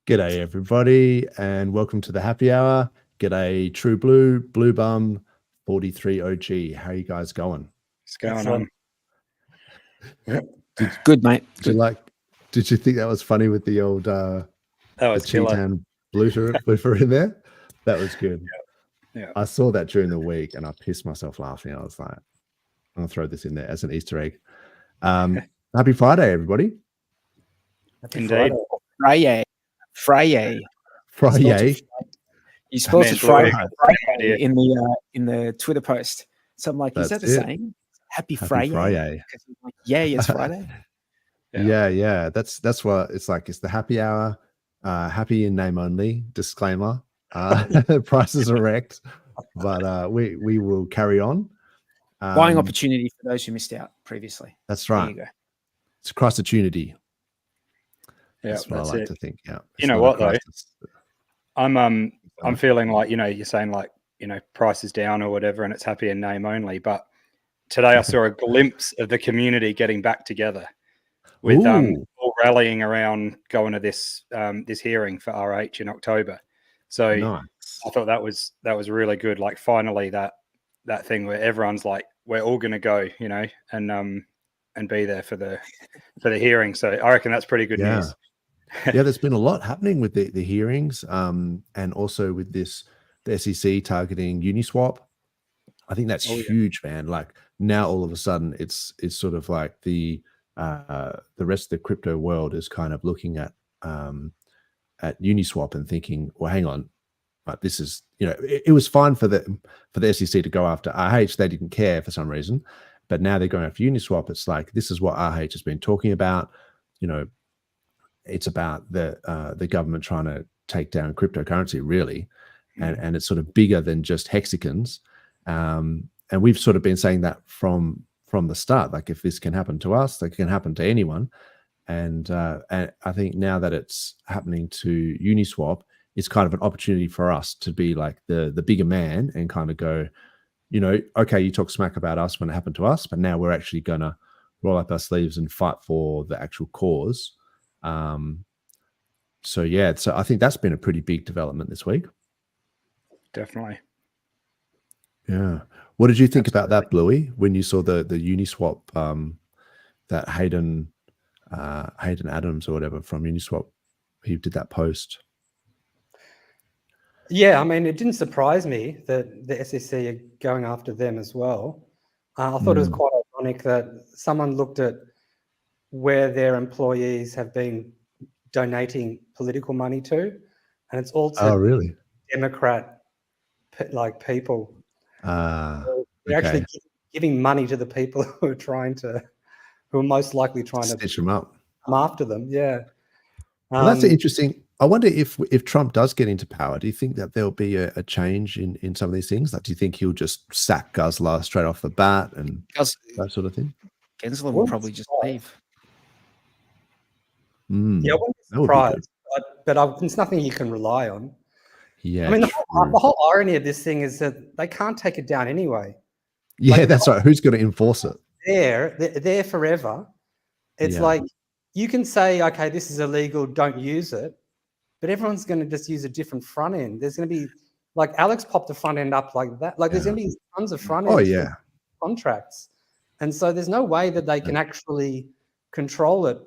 G'day everybody, and welcome to the happy hour. G'day True Blue, Blue Bum, 43 OG. How are you guys going? What's going on? Good, mate. Did you think that was funny with the old That was the killer. Cheetan blooper in there? That was good. Yeah. I saw that during the week and I pissed myself laughing. I was like, I'm gonna throw this in there as an Easter egg. Happy Friday, everybody. Indeed. Friday. Friday. You spelled Man, it Friday idea. in the Twitter post. So I'm like, is that That's the it. saying? Happy Friday. Friday. Like, yeah, it's Friday. Yeah. That's what it's like. It's the happy hour. Happy in name only. Disclaimer. Prices are wrecked, but we will carry on. Buying opportunity for those who missed out previously. That's right. There you go. It's a cross-opportunity. Yeah, That's what I like to think. Yeah. You know what though? I'm feeling like, you're saying like, price is down or whatever, and it's happy in name only. But today I saw a glimpse of the community getting back together with all rallying around going to this this hearing for RH in October. So nice. I thought that was really good. Like finally that thing where everyone's like, we're all going to go, and be there for the hearing. So I reckon that's pretty good news. Yeah, there's been a lot happening with the hearings, and also with the SEC targeting Uniswap. I think that's huge, man. Like now, all of a sudden, it's sort of like the rest of the crypto world is kind of looking at Uniswap and thinking, well, hang on, but this is it was fine for the SEC to go after RH. They didn't care for some reason, but now they're going after Uniswap. It's like this is what RH has been talking about. It's about the government trying to take down cryptocurrency, really, and it's sort of bigger than just hexagons. And we've sort of been saying that from the start. Like, if this can happen to us, that can happen to anyone. And I think now that it's happening to Uniswap, it's kind of an opportunity for us to be like the bigger man and kind of go, okay, you talk smack about us when it happened to us, but now we're actually going to roll up our sleeves and fight for the actual cause. So I think that's been a pretty big development this week. Definitely. Yeah. What did you think about that, Bluey, when you saw the Uniswap, that Hayden Adams or whatever from Uniswap, he did that post? Yeah, I mean, it didn't surprise me that the SEC are going after them as well. I thought it was quite ironic that someone looked at where their employees have been donating political money to, and it's all to really? Democrat like people. They're actually giving money to the people who are most likely trying to stitch them up, come after them. Yeah. Well, that's interesting. I wonder if Trump does get into power, do you think that there'll be a change in some of these things? Like, do you think he'll just sack Gensler straight off the bat and that sort of thing? Gensler will probably just leave. Yeah, I wouldn't be surprised, but it's nothing you can rely on. Yeah, I mean, the whole irony of this thing is that they can't take it down anyway. Yeah, that's right. Who's going to enforce it? They're there forever. It's like you can say, okay, this is illegal, don't use it, but everyone's going to just use a different front end. There's going to be, like, Alex popped the front end up like that. Like, there's going to be tons of front end contracts, and so there's no way that they can actually control it.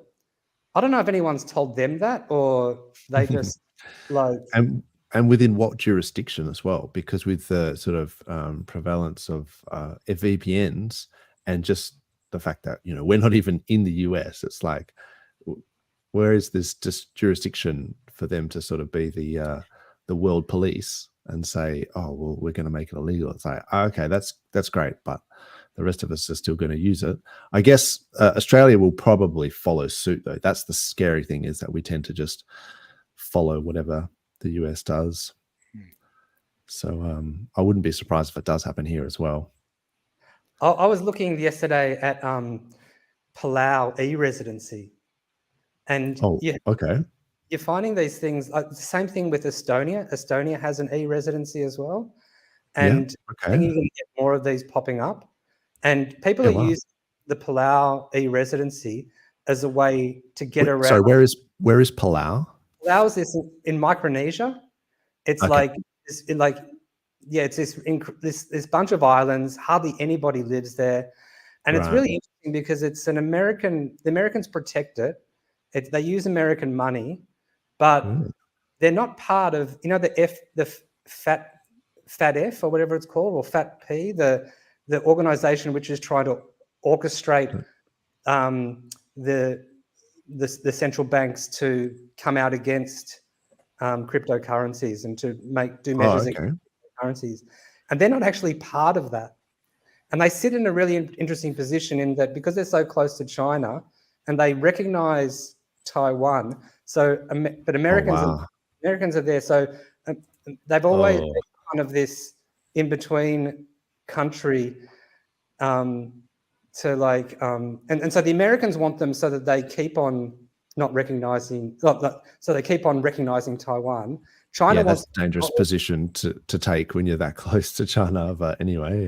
I don't know if anyone's told them that, or they just like and within what jurisdiction as well, because with the sort of prevalence of VPNs and just the fact that we're not even in the US, it's like, where is this just jurisdiction for them to sort of be the world police and say, oh well, we're going to make it illegal? It's like, okay, that's great, but the rest of us are still going to use it. I guess Australia will probably follow suit, though. That's the scary thing, is that we tend to just follow whatever the US does. So I wouldn't be surprised if it does happen here as well. I was looking yesterday at Palau e-residency, and you're finding these things. The same thing with Estonia. Estonia has an e-residency as well, and I think you're going to get more of these popping up. And people are using the Palau e-residency as a way to get around. So where is Palau? Palau is in Micronesia. It's Okay. it's this bunch of islands. Hardly anybody lives there, and it's Right. really interesting because it's an American. The Americans protect it. They use American money, but they're not part of the Fat F or whatever it's called, or Fat P, the organization which is trying to orchestrate the central banks to come out against cryptocurrencies and to do measures against currencies, and they're not actually part of that. And they sit in a really interesting position in that because they're so close to China and they recognize Taiwan. So, but Americans are there. So they've always been kind of this in between country. And so the Americans want them so that they keep on recognizing Taiwan. China wants that's a dangerous position to take when you're that close to China. But anyway,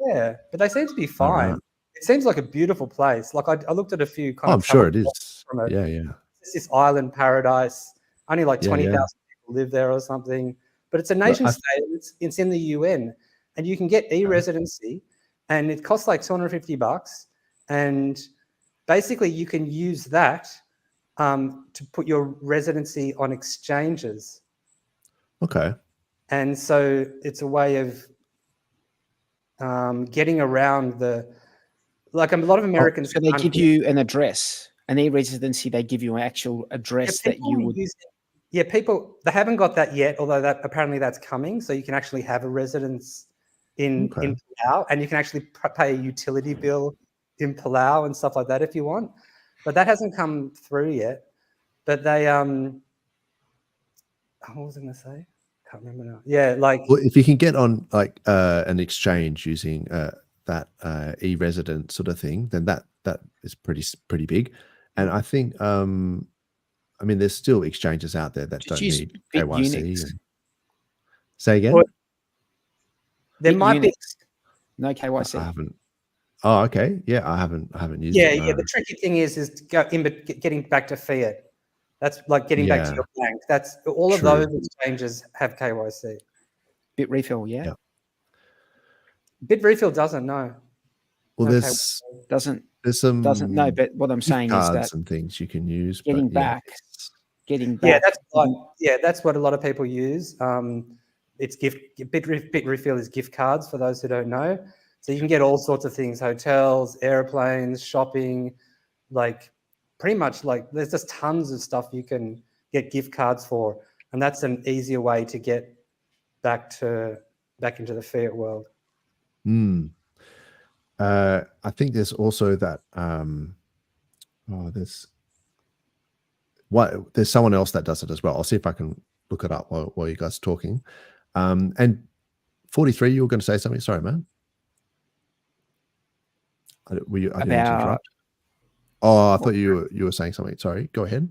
yeah, but they seem to be fine. It seems like a beautiful place. Like I looked at a few kind of. I'm sure it is. It's this island paradise. Only like 20,000 people live there or something. But it's a nation state. It's in the UN, and you can get e-residency, and it costs like $250, and basically you can use that to put your residency on exchanges. Okay. And so it's a way of getting around a lot of Americans. So they give you an address, an e-residency. They give you an actual address that you would. People, they haven't got that yet, although apparently that's coming. So you can actually have a residence in Palau, and you can actually pay a utility bill in Palau and stuff like that if you want. But that hasn't come through yet. But they what was I going to say? Can't remember now. Yeah, well, if you can get on an exchange using that e-resident sort of thing, then that is pretty big. And I think there's still exchanges out there that don't need KYC. Say again? Well, there might be no KYC. I haven't. Oh, okay. Yeah, I haven't used it. Yeah. The tricky thing is getting back to fiat. That's like getting back to your bank. That's all of those exchanges have KYC. Bitrefill, yeah. Bitrefill doesn't know. Well, there's some no, but what I'm saying is that some things you can use. Getting back. Yeah, that's what a lot of people use. It's Bitrefill is gift cards for those who don't know. So you can get all sorts of things: hotels, airplanes, shopping, pretty much there's just tons of stuff you can get gift cards for, and that's an easier way to get back into the fiat world. I think there's also that there's someone else that does it as well. I'll see if I can look it up while you guys are talking. And 43, you were going to say something? Sorry, man. I didn't mean to interrupt. Oh, I thought you were saying something. Sorry, go ahead.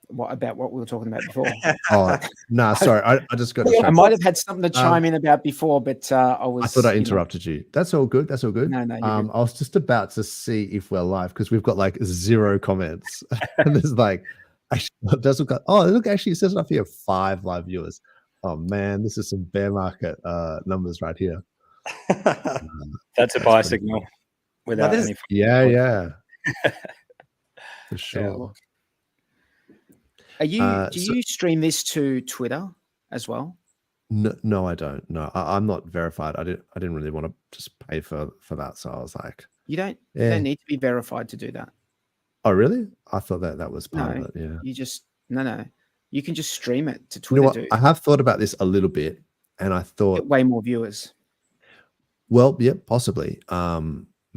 What about what we were talking about before? Sorry. I just got. I might have had something to chime in about before, but I thought I interrupted you. That's all good. That's all good. No. I was just about to see if we're live because we've got 0 comments, and there's look, actually, it says up here 5 live viewers. Oh man, this is some bear market numbers right here. That's a buy signal. Without any. Yeah. For sure. Do you stream this to Twitter as well? No, I don't. No, I'm not verified. I didn't really want to just pay for that, so I was like, you don't need to be verified to do that. Oh, really? I thought that was part of it. Yeah. You just no. You can just stream it to Twitter. You know what? I have thought about this a little bit, and I thought get way more viewers. Well, yeah, possibly.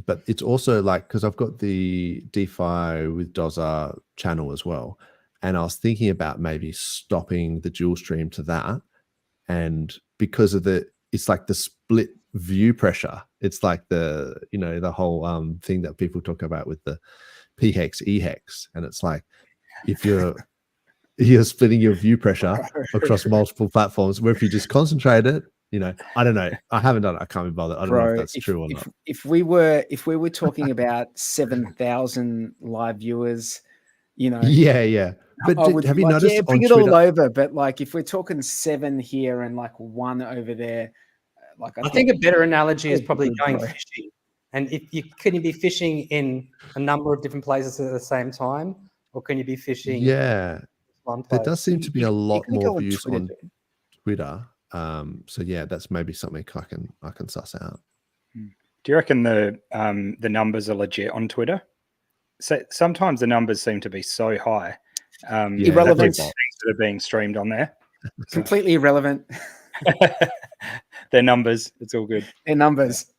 But it's also because I've got the DeFi with Doza channel as well. And I was thinking about maybe stopping the dual stream to that. And because of it's like the split view pressure. It's like the whole thing that people talk about with the p-hex, e-hex. And it's like, if you're splitting your view pressure across multiple platforms, where if you just concentrate it, I don't know. I haven't done it. I can't be bothered. I don't know if that's true or not. If we were talking about 7,000 live viewers, you know. Yeah. But have you noticed bring on it Twitter? all over, but like if we're talking 7 here and like 1 over there, like I think a better analogy is probably good, going bro. fishing. And if you can you be fishing in a number of different places at the same time, or can you be fishing Yeah, one there place? does seem to be a lot can more go on views Twitter, on dude. Twitter. So yeah, that's maybe something I can suss out. Do you reckon the numbers are legit on Twitter? So sometimes the numbers seem to be so high. Irrelevant. Things that are being streamed on there. Completely irrelevant. Their numbers. It's all good. Their numbers.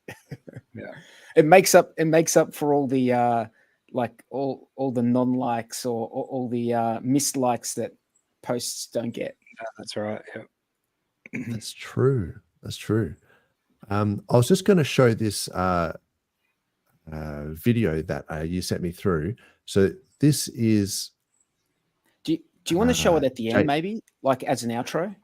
Yeah. It makes up for all the like all the non-likes or all the mislikes that posts don't get. That's right. Yeah. That's true. I was just going to show this video that you sent me through. So this is. Do you want to show it at the end, maybe, like as an outro?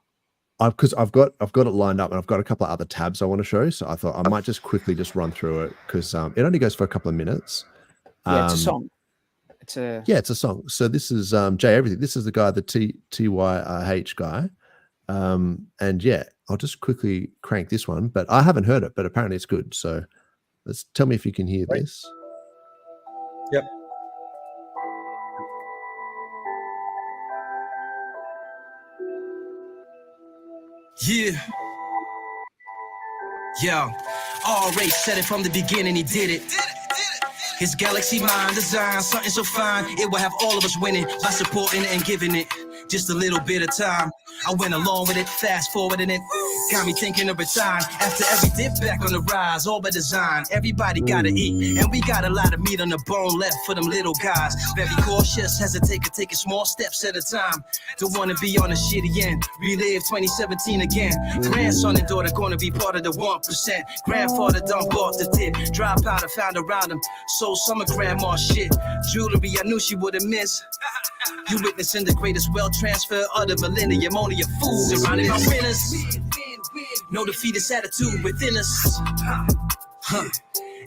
Because I've got it lined up, and I've got a couple of other tabs I want to show. So I thought I might just quickly just run through it because it only goes for a couple of minutes. Yeah, it's a song. It's a song. So this is Jay Everything. This is the guy, the TYRH guy. And yeah, I'll just quickly crank this one, but I haven't heard it, but apparently it's good. So let's tell me if you can hear this. Yep. Yeah. RH said it from the beginning, he did it. His galaxy mind design, something so fine, it will have all of us winning by supporting it and giving it just a little bit of time. I went along with it, fast forwarding it, got me thinking of a time. After every dip back on the rise, all by design. Everybody gotta eat, and we got a lot of meat on the bone left for them little guys. Very cautious, hesitate, taking small steps at a time. Don't wanna be on a shitty end, relive 2017 again. Grandson and daughter gonna be part of the 1%. Grandfather done bought the tip, dry powder found around him. Sold some of grandma's shit, jewelry I knew she wouldn't miss. You witnessing the greatest wealth transfer of the millennium, only a fool surrounded by winners. No defeatist attitude within us.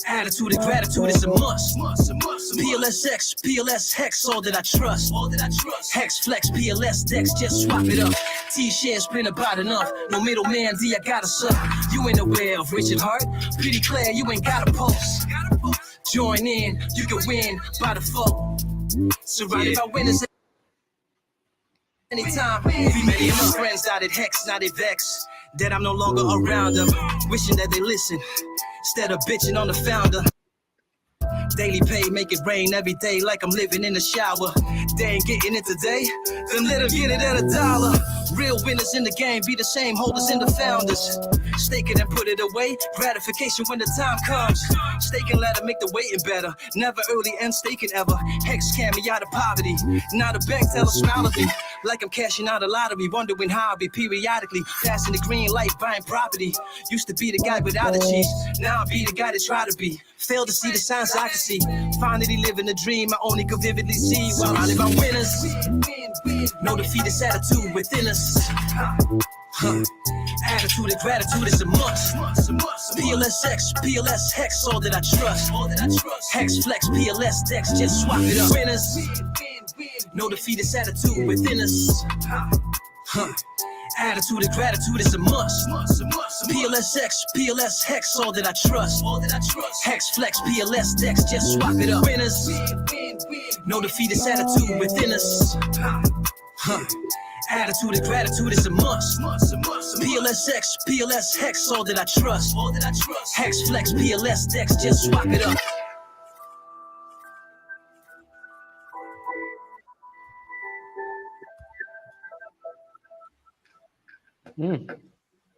Attitude and gratitude is a must. PLSX, PLSX, all that I trust. Hex, flex, PLS, Dex, just swap it up. T-shares been about enough. No middleman, D, I gotta suck. You ain't aware of Richard Hart. Pretty clear, you ain't got a pulse. Join in, you can win by default. Surrounded by winners. Anytime, many of my friends dotted hex, now they vex that I'm no longer around them, wishing that they listen instead of bitching on the founder. Daily pay, make it rain every day like I'm living in the shower. They ain't getting it today, then let them get it at $1. Real winners in the game be the same holders in the founders. Stake it and put it away, gratification when the time comes. Stake and let it make the waiting better. Never early and staking ever. Hex scam me out of poverty. Now the bank tell a smile at me like I'm cashing out a lottery, wondering how I'll be periodically passing the green light, buying property. Used to be the guy without the cheese, now I'll be the guy that try to be. Fail to see the signs I can see. Finally living a dream I only could vividly see. While I live on winners, no defeatist attitude within us. Attitude and gratitude is a must. PLSX, PLS Hex, all that I trust. Hex, flex, PLS, Dex, just swap it up. Winners, no defeatist attitude within us. Attitude and gratitude is a must. PLSX, PLS Hex, all that I trust. Hex, flex, PLS, Dex, just swap it up. Winners, no defeatist attitude within us. Attitude and gratitude is a must. PLSX, PLS Hex, all that I trust. Hex, flex, PLS, Dex, just swap it up.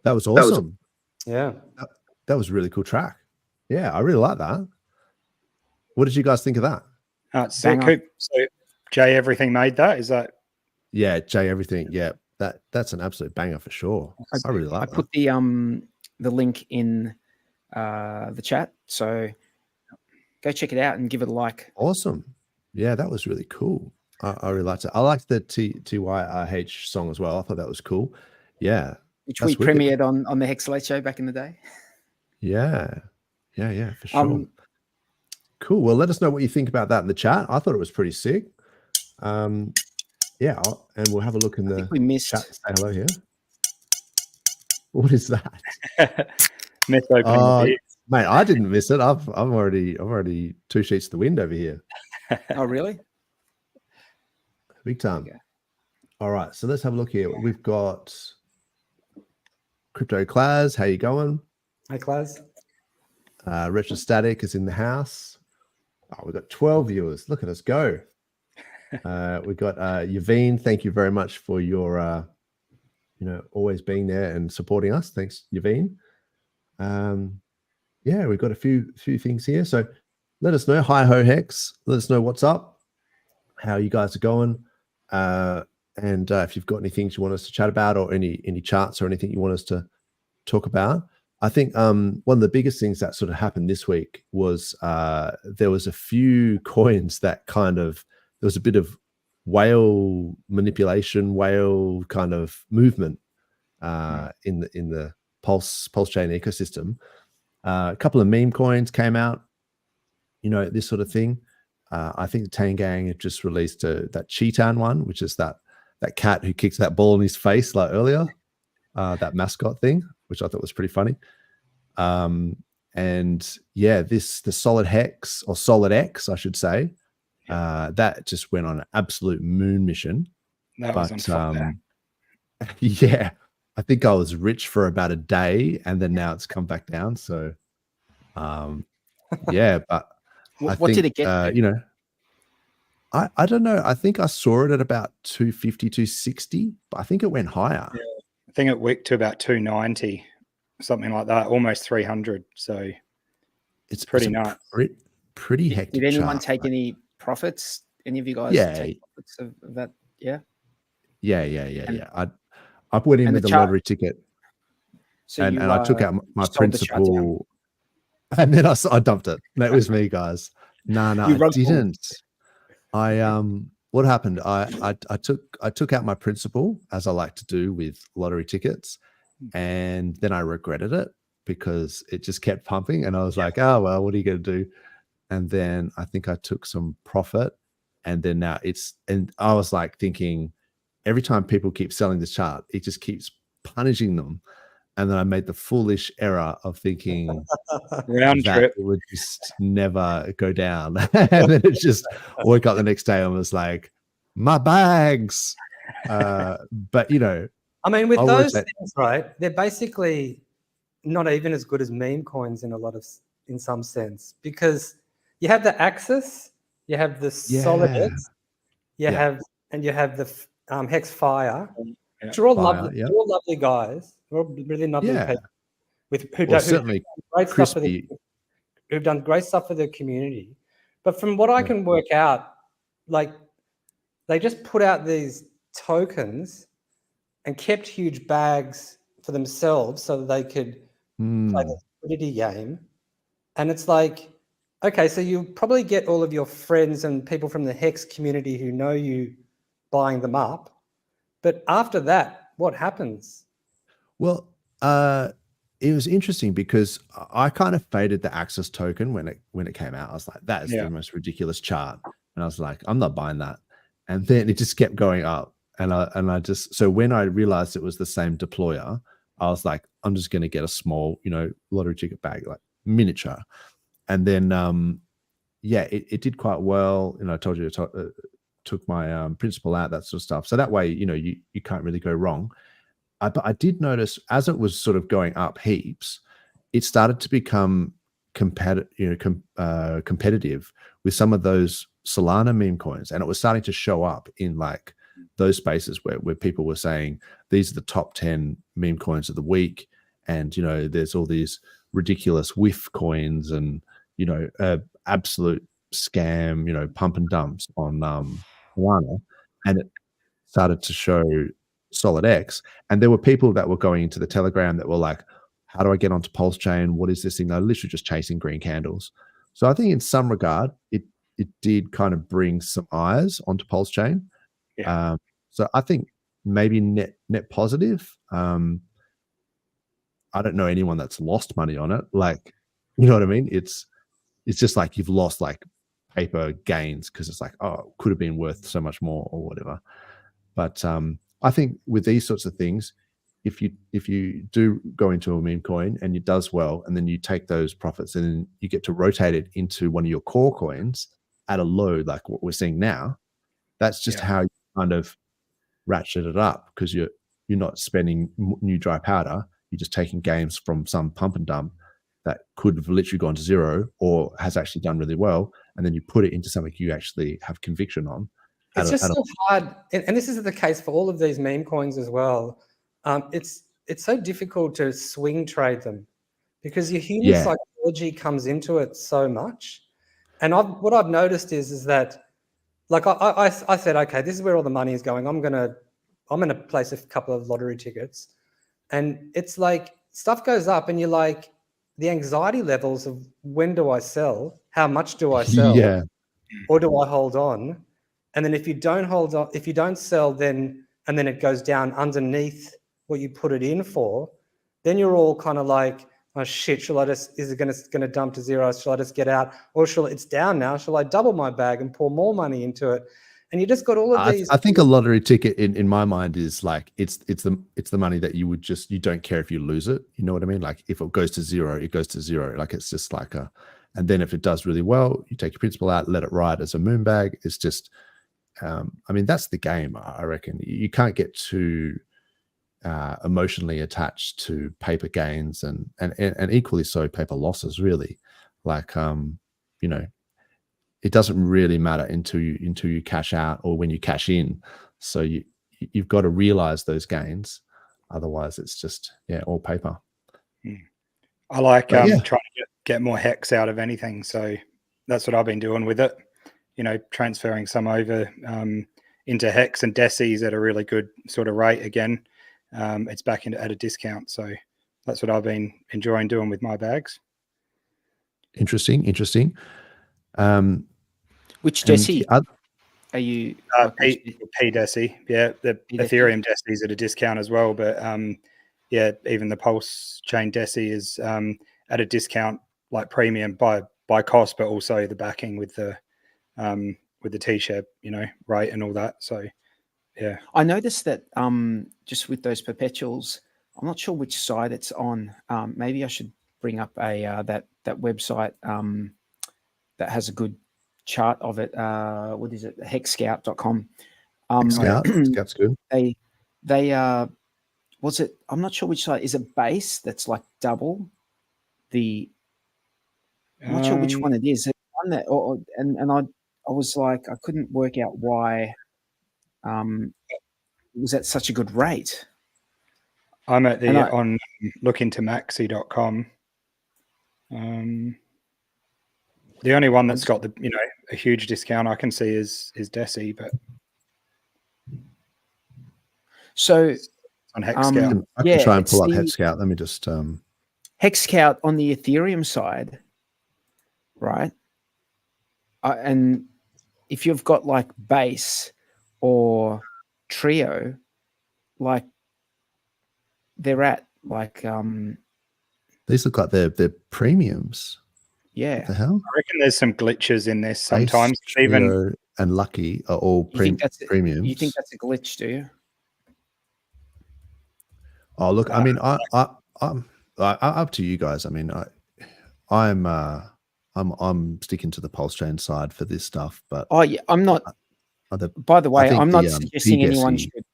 That was awesome. Yeah. That was a really cool track. Yeah, I really like that. What did you guys think of that? So Jay Everything made that? Is that? Yeah, Jay Everything. Yeah, that's an absolute banger for sure. I really like that. I put the link in the chat, so go check it out and give it a like. Awesome. Yeah, that was really cool. I really liked it. I liked the TYRH song as well. I thought that was cool. Yeah. Which we premiered on the Hex Late Show back in the day. Yeah, for sure. Cool. Well, let us know what you think about that in the chat. I thought it was pretty sick. Yeah, and we'll have a look in the we missed. chat to say hello here. What is that? Miss opening the beer. Mate, I didn't miss it. I've already 2 sheets to the wind over here. Oh, really? Big time. Okay. All right, so let's have a look here. We've got Crypto Class. How you going? Hey, Class. Retrostatic is in the house. Oh, we've got 12 viewers. Look at us go. We've got Yaveen. Thank you very much for your always being there and supporting us. Thanks, Yaveen. Yeah, we've got a few things here. So let us know. Hi ho Hex. Let us know what's up, how you guys are going. And if you've got any things you want us to chat about, or any charts or anything you want us to talk about. I think one of the biggest things that sort of happened this week was there was a few coins that there was a bit of whale manipulation, whale kind of movement in the PulseChain ecosystem. A couple of meme coins came out, this sort of thing. I think the Tangang had just released that Cheetan one, which is that cat who kicks that ball in his face like earlier, that mascot thing, which I thought was pretty funny. And yeah, the Solid Hex, or Solid X, I should say, that just went on an absolute moon mission. That was on fire. Yeah, I think I was rich for about a day, and then now it's come back down. So, yeah, but what did it get? I don't know. I think I saw it at about 250, 260, but I think it went higher. Yeah, I think it wicked to about 290, something like that, almost 300. So it's pretty nuts. Pretty hectic. Did anyone chart, take any profits? Any of you guys take profits of that? Yeah. Yeah. I went in with the lottery ticket, so and I took out my principal, and then I dumped it. That was me, guys. No, I didn't. What happened? I took out my principal, as I like to do with lottery tickets, and then I regretted it because it just kept pumping, and I was like, oh well, what are you going to do? And then I think I took some profit, and then now and I was like thinking, every time people keep selling this chart, it just keeps punishing them. And then I made the foolish error of thinking round trip, it would just never go down. And then it just woke up the next day and was like, my bags. But I mean, with those things, right, they're basically not even as good as meme coins in some sense, because you have the Axis, you have the Solid X, you have the Hex Fire, which are all lovely, all lovely guys. They're all really lovely people who've done great stuff for their community. But from what I can work out, like, they just put out these tokens and kept huge bags for themselves so that they could play the liquidity game. And it's like, okay, so you probably get all of your friends and people from the Hex community who know you buying them up. But after that, what happens? Well, it was interesting because I kind of faded the Axis token when it came out. I was like, that is the most ridiculous chart. And I was like, I'm not buying that. And then it just kept going up. So when I realized it was the same deployer, I was like, I'm just going to get a small, lottery ticket bag, like miniature. And then, it did quite well. I told you took my principal out, that sort of stuff. So that way, you can't really go wrong. But I did notice as it was sort of going up heaps, it started to become competitive with some of those Solana meme coins, and it was starting to show up in like those spaces where people were saying these are the top 10 meme coins of the week, and there's all these ridiculous whiff coins and absolute scam, pump and dumps on Solana, and it started to show Solid X, and there were people that were going into the Telegram that were like, how do I get onto PulseChain? What is this thing? They're literally just chasing green candles. So I think in some regard, it did kind of bring some eyes onto PulseChain. Yeah. So I think maybe net positive. I don't know anyone that's lost money on it. Like, you know what I mean? It's just like you've lost like paper gains because it's like, oh, it could have been worth so much more or whatever. But I think with these sorts of things, if you do go into a meme coin and it does well, and then you take those profits and then you get to rotate it into one of your core coins at a low, like what we're seeing now, that's just how you kind of ratchet it up, because you're not spending new dry powder. You're just taking gains from some pump and dump that could have literally gone to zero or has actually done really well, and then you put it into something you actually have conviction on. It's just so hard, and this is the case for all of these meme coins as well. It's so difficult to swing trade them because your human psychology comes into it so much. And what I've noticed is that, like I said, okay, this is where all the money is going. I'm gonna place a couple of lottery tickets, and it's like stuff goes up, and you're like, the anxiety levels of when do I sell, how much do I sell, or do I hold on? And then if you don't hold on, if you don't sell, then it goes down underneath what you put it in for, then you're all kind of like, oh shit, is it going to dump to zero? Shall I just get out? Or it's down now. Shall I double my bag and pour more money into it? And you just got all of these. I think a lottery ticket in my mind is like, it's the money that you don't care if you lose it. You know what I mean? Like if it goes to zero, it goes to zero. Like it's just like and then if it does really well, you take your principal out, let it ride as a moon bag. It's just, I mean, that's the game. I reckon you can't get too emotionally attached to paper gains and equally so paper losses, really. Like you know, it doesn't really matter until you cash out or when you cash in. So you've got to realize those gains, otherwise it's just all paper. I like trying to get more hex out of anything, so that's what I've been doing with it. You know, transferring some over into hex and decis at a really good sort of rate again. It's back at a discount, so that's what I've been enjoying doing with my bags. Interesting. Which deci are you? P deci, yeah. The Ethereum deci is at a discount as well, but even the PulseChain deci is at a discount, like premium by cost, but also the backing with the T-share, rate and all that. So yeah, I noticed that just with those perpetuals, I'm not sure which side it's on. Maybe I should bring up a that website that has a good chart of it. What is it? Hexscout.com. Scout's good. They was it? I'm not sure which side. Is it base that's like double the? I'm not sure which one it is. One that, and I was like, I couldn't work out why it was at such a good rate. I'm at on lookintomaxi.com. The only one that's got a huge discount I can see is Deci, but so on Hexscout. I can try and pull up Hexscout. Let me just Hexscout on the Ethereum side, right? And if you've got like base or trio, like they're at like these look like they're premiums. Yeah. What the hell? I reckon there's some glitches in this sometimes. Base, Trio, and Lucky are all premiums. You think that's a glitch, do you? Oh, look, I mean, I'm up to you guys. I mean, I'm sticking to the PulseChain side for this stuff, but I'm not. By the way, I'm not suggesting anyone should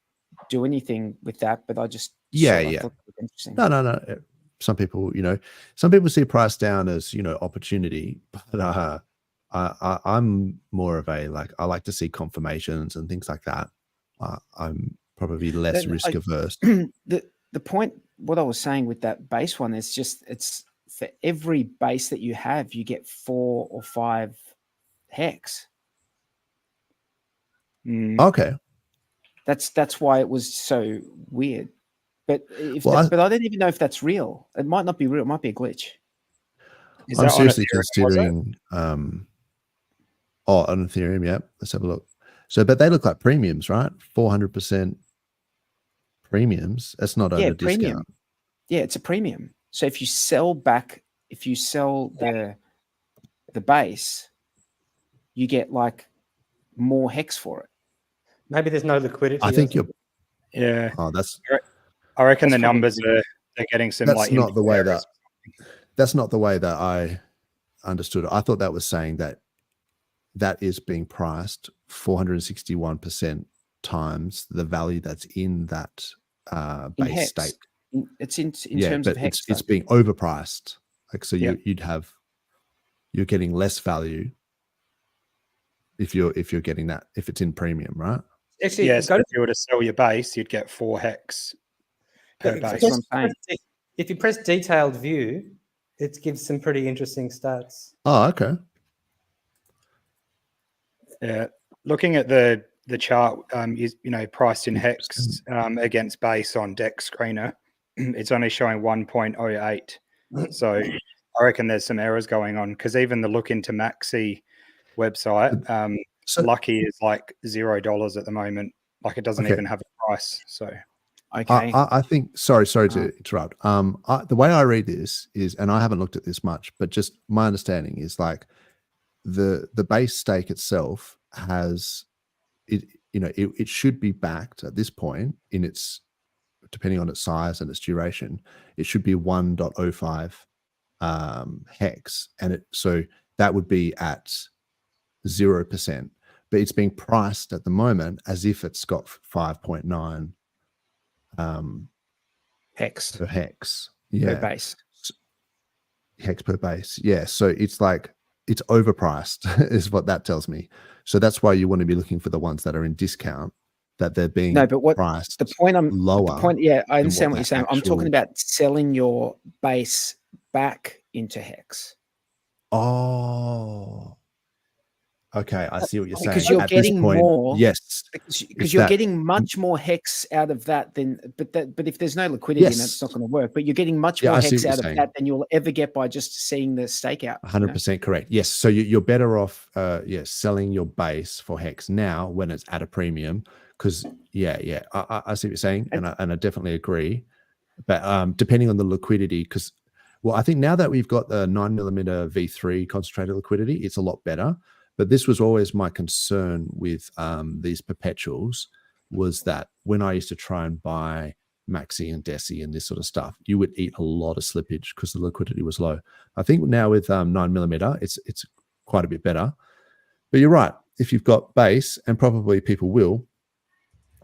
do anything with that, but I just thought it was interesting. No. Some people, see price down as opportunity, but I'm more of a I like to see confirmations and things like that. I'm probably less risk averse. The point, what I was saying with that base one is just it's for every base that you have, you get 4 or 5 hex. Okay, that's why it was so weird. But but I don't even know if that's real. It might not be real. It might be a glitch. I'm seriously considering. On Ethereum, yeah. Let's have a look. So, but they look like premiums, right? 400% premiums. That's not over discount. Yeah, it's a premium. So if you sell the base, you get like more hex for it. Maybe there's no liquidity. I think you're. Yeah. Oh, that's. I reckon That's the probably- numbers they're getting some That's like. not the way errors. that's not the way that I understood it. I thought that was saying that is being priced 461% times the value that's in that In base hex. stake. It's in Yeah, terms but of hex. it's being overpriced. Like so, Yeah. you're getting less value if you're getting that if it's in premium, right? Actually, Yes, go if you were to sell your base, you'd get 4 hex per That's base. what I'm saying. if you press detailed view, it gives some pretty interesting stats. Oh, okay. Yeah, looking at the chart, is priced in hex against base on Dex Screener, it's only showing 1.08. So I reckon there's some errors going on because even the Look Into Maxi website, So Lucky is like $0 at the moment. Like it doesn't Okay. even have a price. So Okay. I think sorry to interrupt. The way I read this is, and I haven't looked at this much, but just my understanding is like the base stake itself has it. It should be backed at this point in its, depending on its size and its duration, it should be 1.05 hex, and so that would be at 0%. But it's being priced at the moment as if it's got 5.9 hex per hex. per Yeah. base. Hex per base. Yeah. So it's like it's overpriced is what that tells me. So that's why you want to be looking for the ones that are in discount, that they're being No, but what priced the point I'm lower. the point, yeah, I understand what what you're the saying. I'm talking actual- about selling your base back into hex. Oh. Okay, I see what you're saying. Because you're At this getting point, more- yes. Because It's you're that- getting much more hex out of that than but if there's no liquidity in it, it's not Yes. going to work. But you're getting much Yeah, more I see hex what out you're of saying. that than you'll ever get by just seeing the stake out. 100% correct. Yes. So you're better off selling your base for hex now when it's at a premium. Because I see what you're saying, and I definitely agree. But depending on the liquidity, because I think now that we've got the 9mm V3 concentrated liquidity, it's a lot better. But this was always my concern with these perpetuals, was that when I used to try and buy Maxi and Deci and this sort of stuff, you would eat a lot of slippage because the liquidity was low. I think now with 9mm, it's quite a bit better. But you're right. If you've got base, and probably people will,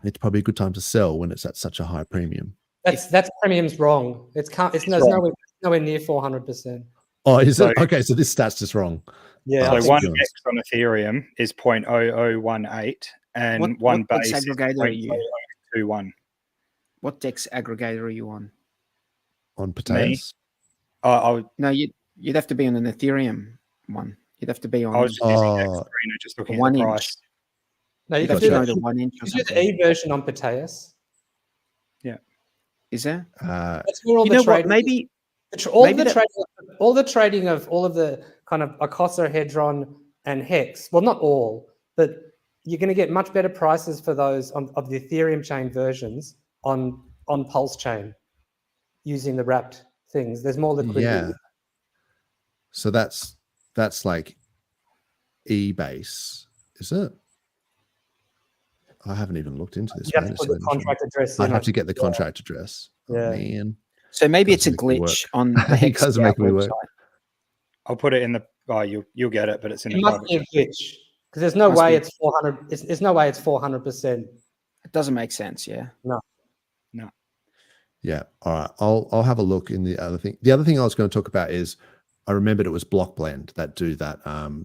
it's probably a good time to sell when it's at such a high premium. That's premium's wrong. It's nowhere near 400%. Oh, is So- it? Okay, so this stat's just wrong. Yeah, so I'll one be honest. hex on Ethereum is 0.0018, and one what base dex is aggregator are you? 0.021. What dex aggregator are you on? On potatoes. No, you'd have to be on an Ethereum one. You'd have to be on I was just using Oh. Dex Screener, just looking at 1 the inch. price. no, you You'd can have do to go the, to 1 inch or you can do the something. E version on Pateus. Is there? That's where all You the know what? trading. Maybe All maybe the trading of all of the kind of Acosta, Hedron, and Hex. Well, not all, but you're going to get much better prices for those of the Ethereum chain versions on PulseChain using the wrapped things. There's more liquidity. Yeah. So that's like eBase, is it? I haven't even looked into this. You have man. to put the It's so contract address I'd in. have to get the contract address. Oh, Yeah. man. so. Maybe it's a Doesn't make me glitch on the It Hex doesn't make me website. work. I'll put it in the. Oh, you'll get it, but it's in It the must private be a chat. glitch because there's no Must way be. it's 400. There's no way it's 400%. It doesn't make sense. Yeah. Yeah. All right. I'll have a look in the other thing. The other thing I was going to talk about is I remembered it was Blockblend that do that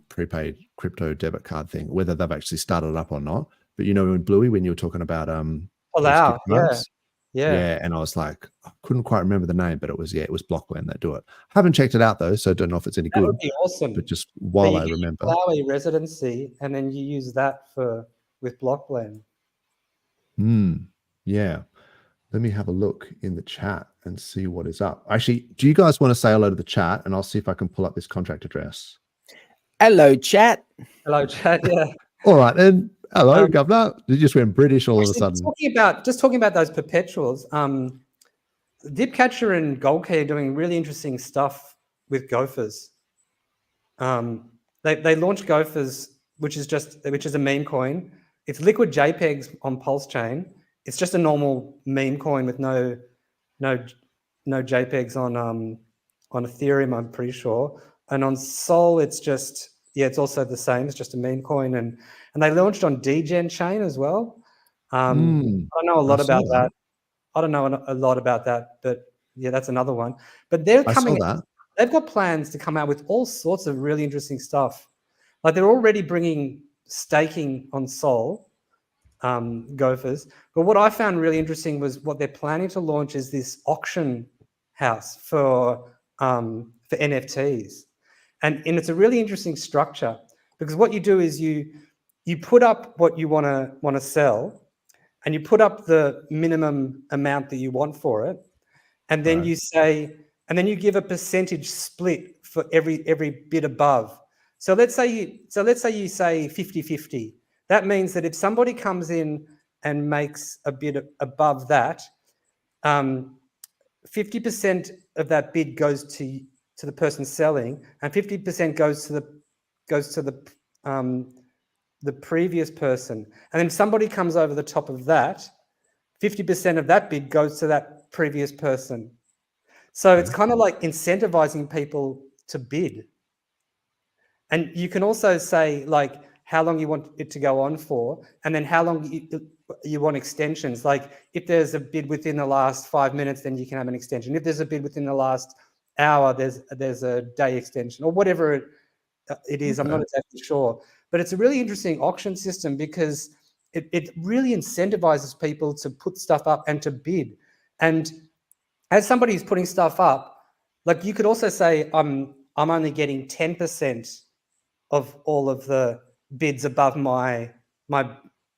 prepaid crypto debit card thing, whether they've actually started up or not. But in Bluey, when you were talking about Allow, those gift cards, yeah. and I was like, I couldn't quite remember the name, but it was Blockblend that do it. Haven't checked it out though, so don't know if it's any That good. would be awesome. But just So while you I get your remember, Malawi residency, and then you use that with Blockblend. yeah. Let me have a look in the chat and see what is up. Actually, do you guys want to say hello to the chat, and I'll see if I can pull up this contract address. Hello, chat. Hello, Chad. Yeah. All right, then. Hello, Um, Governor. You just went British all of a Actually, sudden. talking about those perpetuals. Dipcatcher and Goldkey are doing really interesting stuff with Gophers. They launched Gophers which is a meme coin. It's liquid JPEGs on PulseChain. It's just a normal meme coin with no JPEGs on Ethereum, I'm pretty sure. And on Sol, it's just, it's also the same. It's just a meme coin. And they launched on DGen chain as well. I don't know a lot about that. I don't know a lot about that, but yeah, that's another one. But they're coming. They've got plans to come out with all sorts of really interesting stuff. Like they're already bringing staking on Sol, Gophers. But what I found really interesting was what they're planning to launch is this auction house for NFTs, and it's a really interesting structure because what you do is you put up what you want to sell, and you put up the minimum amount that you want for it, and then you say, and then you give a percentage split for every bit above. So let's say you say 50-50. That means that if somebody comes in and makes a bid above that, 50% of that bid goes to the person selling, and 50% goes to the previous person. And then somebody comes over the top of that, 50% of that bid goes to that previous person. So it's kind of like incentivizing people to bid. And you can also say like how long you want it to go on for, and then how long you want extensions. Like if there's a bid within the last 5 minutes, then you can have an extension. If there's a bid within the last hour, there's a day extension or whatever it is. I'm not exactly sure. But it's a really interesting auction system because it really incentivizes people to put stuff up and to bid. And as somebody who's putting stuff up, like you could also say, I'm only getting 10% of all of the bids above my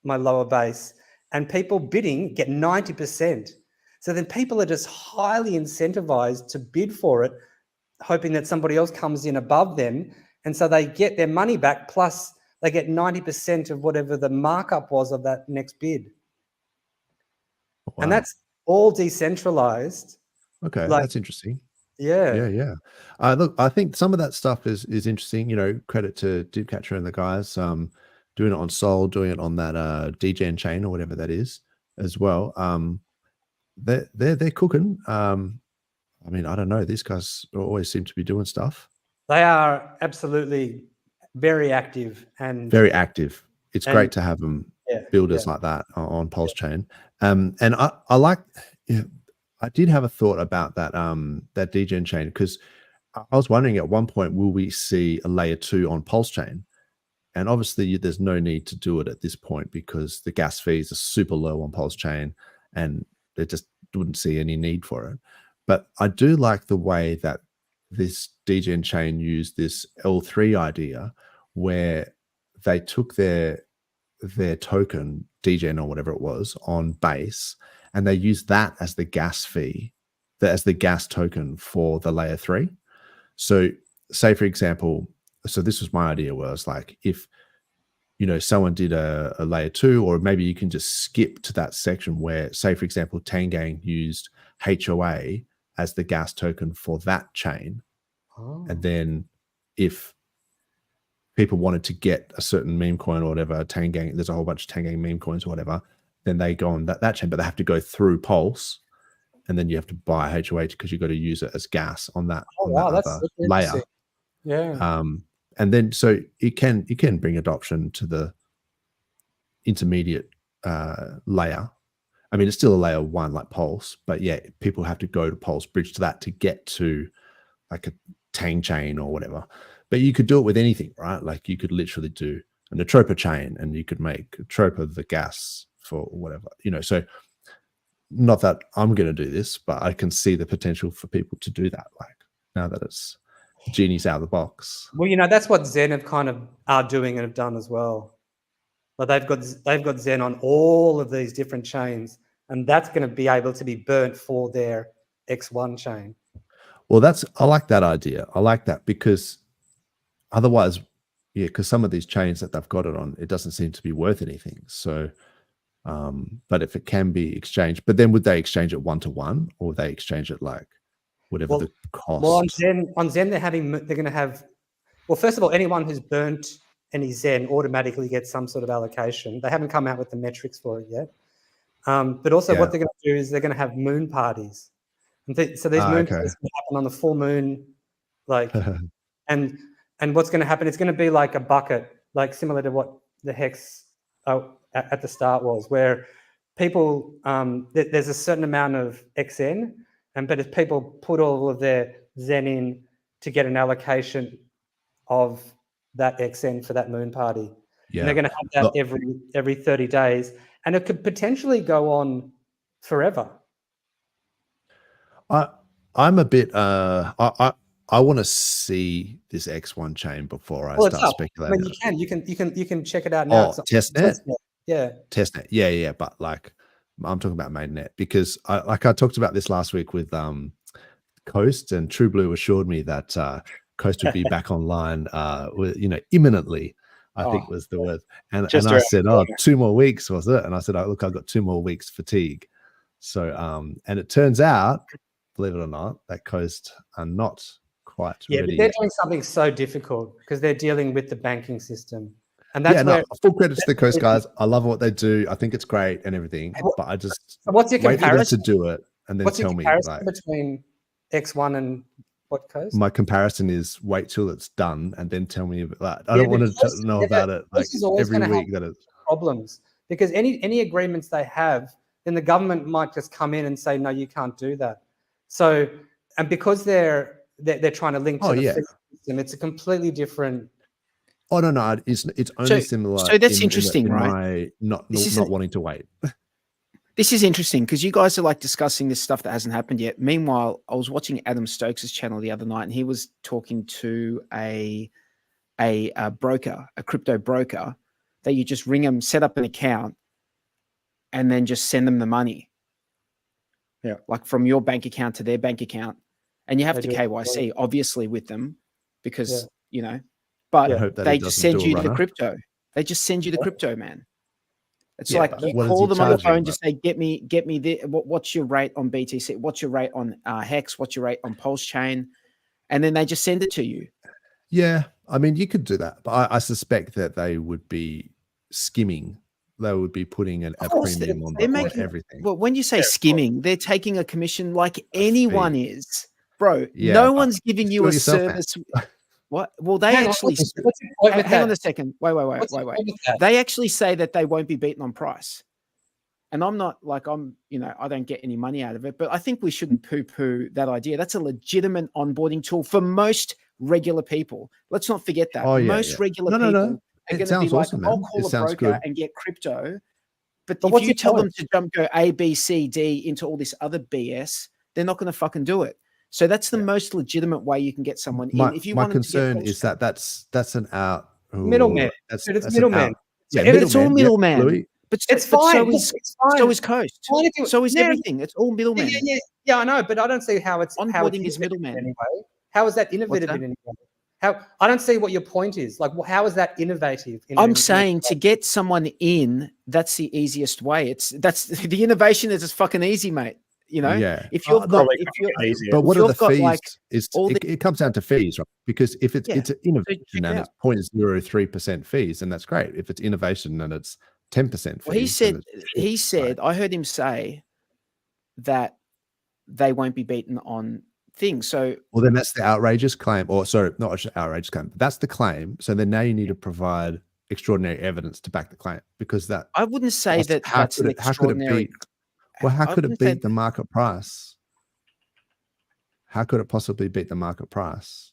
lower base, and people bidding get 90%. So then people are just highly incentivized to bid for it, hoping that somebody else comes in above them. And so they get their money back, plus they get 90% of whatever the markup was of that next bid. Wow. And that's all decentralized. Okay, that's interesting. Yeah. Look, I think some of that stuff is interesting. You know, credit to Dipcatcher and the guys doing it on Sol, doing it on that DGen chain or whatever that is as well. They're cooking. I mean, I don't know. These guys always seem to be doing stuff. They are absolutely very active and very active. It's great to have them builders like that on PulseChain. And I like. I did have a thought about that that DGen chain, because I was wondering at one point, will we see a layer 2 on PulseChain? And obviously there's no need to do it at this point because the gas fees are super low on PulseChain and they just wouldn't see any need for it. But I do like the way that this DGen chain used this L3 idea where they took their token, DGen or whatever it was, on base, and they use that as the gas fee, as the gas token for the layer 3. So say, for example, so this was my idea, where it's like, if, you know, someone did a layer 2, or maybe you can just skip to that section where, say, for example, Tangang used HOA as the gas token for that chain. And then if people wanted to get a certain meme coin or whatever, Tangang, there's a whole bunch of Tangang meme coins or whatever, then they go on that chain, but they have to go through Pulse, and then you have to buy HOH because you've got to use it as gas on that, that other layer. Yeah. And then so it can bring adoption to the intermediate layer. I mean, it's still a layer 1 like Pulse, but yeah, people have to go to Pulse, bridge to that to get to like a Tang chain or whatever. But you could do it with anything, right? Like you could literally do an Atropa chain, and you could make Atropa the gas for whatever, you know. So not that I'm going to do this, but I can see the potential for people to do that, like now that it's genie's out of the box. Well, you know, that's what Zen have kind of are doing and have done as well. But they've got Zen on all of these different chains, and that's going to be able to be burnt for their X1 chain. Well, I like that idea. I like that, because otherwise, yeah, because some of these chains that they've got it on, it doesn't seem to be worth anything. So, but if it can be exchanged, but then would they exchange it 1-to-1, or would they exchange it like whatever the cost? Well, on Zen they're going to have. Well, first of all, anyone who's burnt any Zen automatically gets some sort of allocation. They haven't come out with the metrics for it yet. But also what they're going to do is they're going to have moon parties. And so these moon parties will happen on the full moon, like, and what's going to happen, it's going to be like a bucket, like similar to what the Hex at the start was, where people, there's a certain amount of XN, but if people put all of their Zen in to get an allocation of that XN for that moon party. And they're going to have that every 30 days. And it could potentially go on forever. I'm a bit I want to see this X1 chain before I start speculating. I mean, you can check it out now. Oh, testnet? Yeah. Testnet. Yeah. But like, I'm talking about mainnet because I talked about this last week with Coast, and True Blue assured me that Coast would be back online, imminently. I think was the word. And I said, 2 more weeks, was it? And I said, look, I've got 2 more weeks fatigue. So, and it turns out, believe it or not, that Coast are not quite ready. But they're doing something so difficult because they're dealing with the banking system. And that's where full credit to the Coast guys. I love what they do. I think it's great and everything. But I just what's your comparison to do it and then tell me between X1 and what Coast? My comparison is wait till it's done and then tell me about that. I don't want to know about it like every week that it's problems, because any agreements they have, then the government might just come in and say, no, you can't do that. So, and because they're trying to link to the system, it's a completely different. Oh no, it's only similar. So that's interesting, right? Not wanting to wait. This is interesting because you guys are like discussing this stuff that hasn't happened yet. Meanwhile, I was watching Adam Stokes' channel the other night, and he was talking to a broker, a crypto broker, that you just ring them, set up an account, and then just send them the money. Yeah, like from your bank account to their bank account, and you have to KYC obviously with them because but they just send you the crypto. They just send you the crypto, man. It's like you call them on the phone, just say, get me the what's your rate on BTC? What's your rate on Hex? What's your rate on PulseChain? And then they just send it to you. Yeah, I mean, you could do that, but I suspect that they would be skimming. They would be putting a premium on everything. Well, when you say skimming, they're taking a commission like anyone is, bro. Yeah, no one's giving you a service. What? Well, they actually hang on a second. Wait. They actually say that they won't be beaten on price. And I'm not like I don't get any money out of it, but I think we shouldn't poo-poo that idea. That's a legitimate onboarding tool for most regular people. Let's not forget that. Most regular people are going to be like, I'll call a broker and get crypto. But if you tell them to go A, B, C, D into all this other BS, they're not going to fucking do it. So that's the most legitimate way you can get someone in. If you my concern is that's an out middleman. It's middleman. It's all middleman. But it's fine. So is Coast. So is everything. It's all middleman. Yeah, I know, but I don't see how it's onboarding is middleman. Anyway, how is that innovative in any way? I don't see what your point is. Like, how is that innovative? I'm saying to get someone in, that's the easiest way. That's the innovation is just fucking easy, mate. If you've got, but what are the fees? It comes down to fees, right? Because if it's an innovation and it's 0.03% fees, and that's great. If it's innovation and it's 10% fees, he said, I heard him say that they won't be beaten on things. So, well, then that's the outrageous claim, or sorry, not outrageous claim. But that's the claim. So then now you need to provide extraordinary evidence to back the claim, because that I wouldn't say that that's an extraordinary. Well, how could it beat the market price? How could it possibly beat the market price?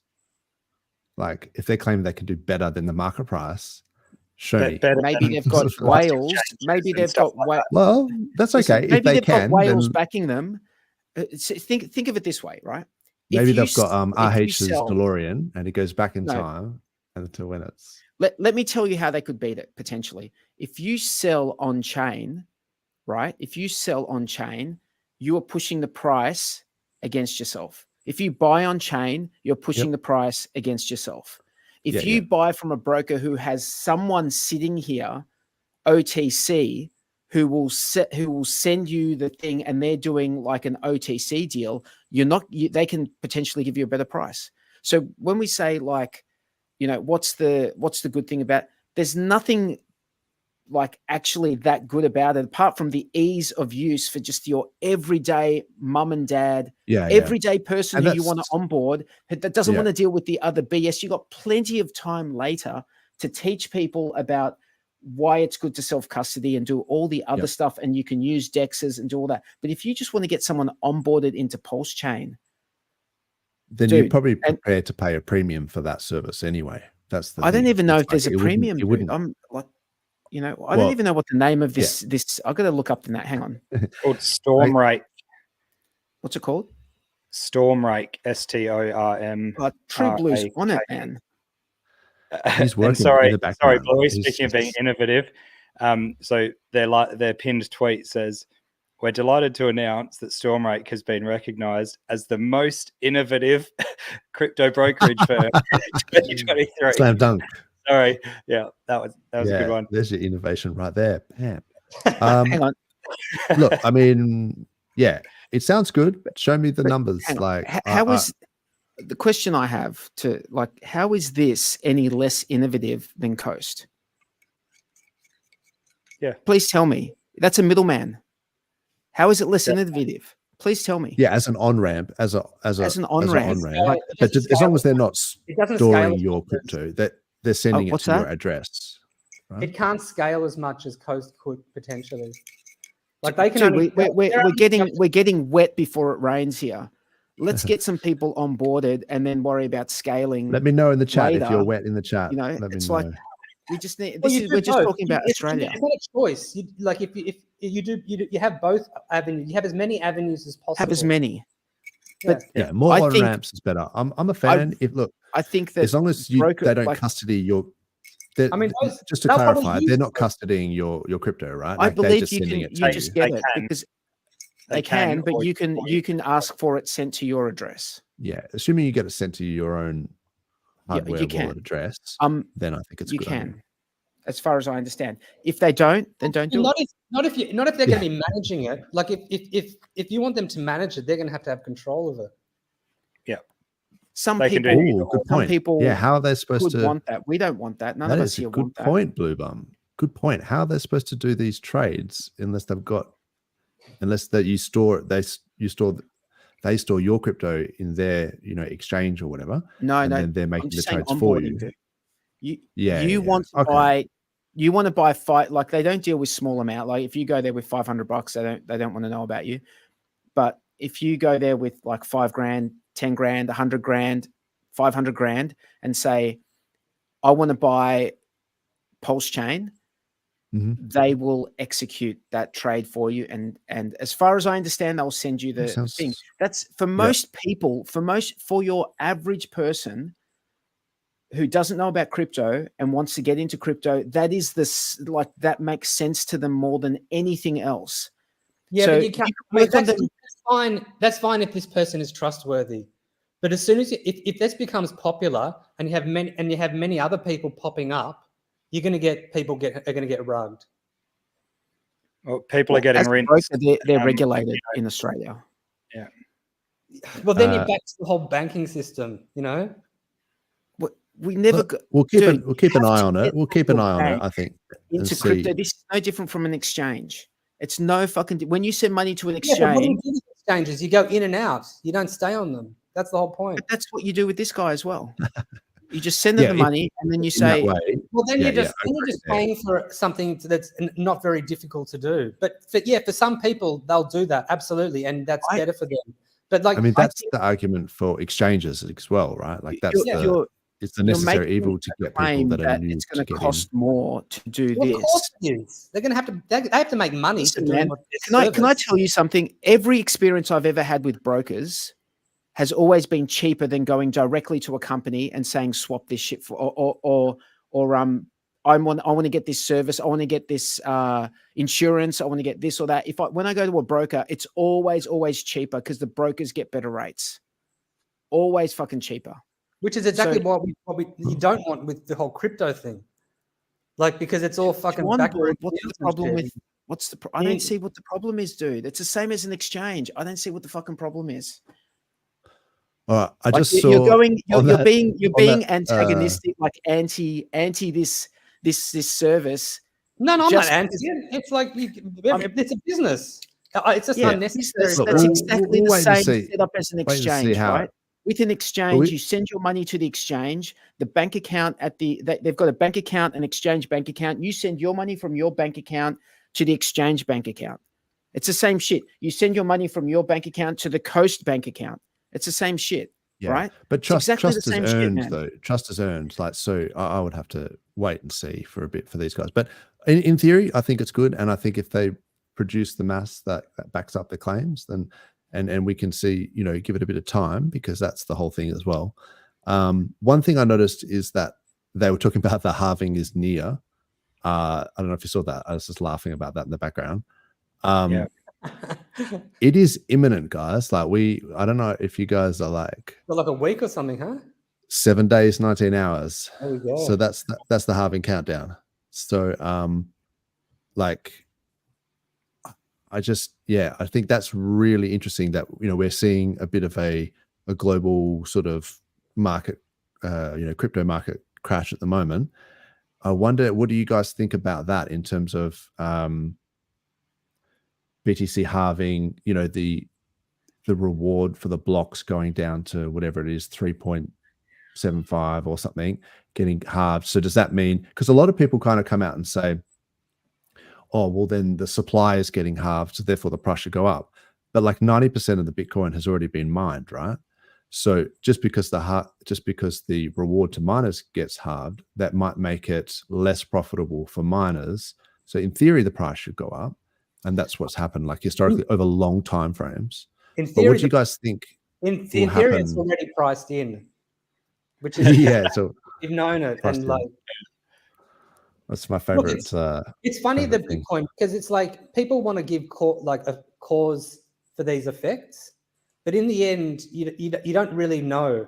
Like, if they claim they can do better than the market price, show me. Maybe they've got whales. Maybe they've got well, that's okay. Maybe if they they've can, got whales backing them. Think of it this way, right? Maybe they've got RH's DeLorean, and it goes back in time until when it's. Let me tell you how they could beat it potentially. If you sell on chain. Right? If you sell on chain, you are pushing the price against yourself. If you buy on chain, you're pushing the price against yourself. If you buy from a broker who has someone sitting here, OTC, who will send you the thing, and they're doing like an OTC deal, they can potentially give you a better price. So when we say like what's the good thing about? There's nothing like actually that good about it, apart from the ease of use for just your everyday mum and dad, everyday person who you want to onboard that doesn't want to deal with the other BS. You got plenty of time later to teach people about why it's good to self-custody and do all the other stuff, and you can use DEXs and do all that. But if you just want to get someone onboarded into PulseChain, then you're probably prepared to pay a premium for that service anyway. That's the I don't even know if like there's a premium. I'm like, I don't even know what the name of this. I got to look up the name. Hang on. Called Storm Rake. What's it called? Storm Rake. STORM. True Blue's on it, man. He's working sorry, in the background. Bluey. Speaking of being innovative, so their pinned tweet says, "We're delighted to announce that Storm Rake has been recognised as the most innovative crypto brokerage firm in 2023." Slam dunk. Sorry, that was a good one. There's your innovation right there. Bam. Hang on. Look, I mean, it sounds good. Show me the numbers. Like, how is the question I have to how is this any less innovative than Coast? Yeah. Please tell me. That's a middleman. How is it less innovative? Please tell me. Yeah, as an on-ramp, as an on-ramp. Like, but as long as they're not storing your crypto, that they're sending it to your address. Right? It can't scale as much as Coast could potentially. Like they can. We're getting wet before it rains here. Let's get some people onboarded and then worry about scaling. Let me know in the chat later. If you're wet in the chat. It's like we just need. We're just talking about Australia. It's not a choice. If you have both avenues, you have as many avenues as possible. Have as many. But more on ramps is better. I'm a fan. I think that as long as they don't custody your. Just to clarify, they're not custodying your crypto, right? I believe you just get it because they can, but you can ask for it sent to your address. Yeah, assuming you get it sent to your own hardware wallet address, then I think it's you good. Can, as far as I understand. If they don't, then don't do it. Not if they're going to be managing it. Like if you want them to manage it, they're going to have control of it. Yeah. Some people, how are they supposed to want that? We don't want that. None of us here want that. Good point, Blue Bum. Good point. How are they supposed to do these trades unless they store your crypto in their exchange or whatever? No, and they're making the trades for you. You want to buy. You want to buy like they don't deal with small amount. Like if you go there with $500, they don't want to know about you. But if you go there with like $5,000, $10,000, $100,000, $500,000, and say, I want to buy PulseChain, they will execute that trade for you. And as far as I understand, they'll send you the thing. That's for most people, for your average person who doesn't know about crypto and wants to get into crypto, that is that makes sense to them more than anything else. Yeah, so but you can't. That's fine. That's fine if this person is trustworthy. But as soon as if this becomes popular and you have many other people popping up, you're going to get people are going to get rugged. Well, people are getting rinsed. They're regulated in Australia. Yeah. Well, then you're back to the whole banking system. We never. We'll keep an eye on it. We'll keep an eye on it. I think into crypto, this is no different from an exchange. It's no fucking. When you send money to an exchange, what do you do with exchanges? You go in and out. You don't stay on them. That's the whole point. But that's what you do with this guy as well. You just send them the money, and then you say, "Well, then you're just paying for something that's not very difficult to do." But for some people, they'll do that absolutely, and that's better for them. But that's the argument for exchanges as well, right? Like that's it's the necessary evil to get people that are new. It's going to cost more to do this. Of course it is. They're going to have to. They have to make money. Can I tell you something? Every experience I've ever had with brokers has always been cheaper than going directly to a company and saying swap this shit for or I want to get this service, I want to get this insurance, I want to get this or that. When I go to a broker, it's always cheaper because the brokers get better rates. Always fucking cheaper. Which is exactly what you don't want with the whole crypto thing. Because it's all fucking backward. What's the problem with I don't see what the problem is, dude. It's the same as an exchange. I don't see what the fucking problem is. All right, I Like just saw you're being that, antagonistic, like anti this service. No, I'm not Just anti it. It's like it's a business. It's just Yeah, unnecessary. business, Look, that's we'll exactly the wait and same see. setup as an Wait and see exchange, how right? it. With an exchange, we- you send your money to the exchange. The bank account they've got a bank account, an exchange bank account. You send your money from your bank account to the exchange bank account. It's the same shit. You send your money from your bank account to the Coast bank account. It's the same shit, Yeah, right? but It's trust exactly the trust is same shit, earned man. though. Trust is earned. Like, so I would have to wait and see for a bit for these guys. But in theory, I think it's good, and I think if they produce the mass that backs up the claims, then and we can see, you know, give it a bit of time, because that's the whole thing as well. One thing I noticed is that they were talking about the halving is near. I don't know if you saw that. I was just laughing about that in the background. Yeah. It is imminent, guys. Like, I don't know if you guys are like For like a week or something, huh? 7 days, 19 hours. There we go. So that's the halving countdown. So like, I think that's really interesting that, you know, we're seeing a bit of a global sort of market, crypto market crash at the moment. I wonder, what do you guys think about that in terms of BTC halving, you know, the reward for the blocks going down to whatever it is, 3.75 or something, getting halved. So does that mean, because a lot of people kind of come out and say, oh, well, then the supply is getting halved, so therefore the price should go up. But like 90% of the Bitcoin has already been mined, right? So just because the reward to miners gets halved, that might make it less profitable for miners. So in theory, the price should go up, and that's what's happened, like historically over long time frames. In But theory, what do you guys think? in will theory, it's happen? already priced in, which is Yeah, so you've known it, priced and in. like That's my look, favorite. it's funny favorite that thing. Bitcoin, because it's like people want to give a cause for these effects, but in the end, you don't really know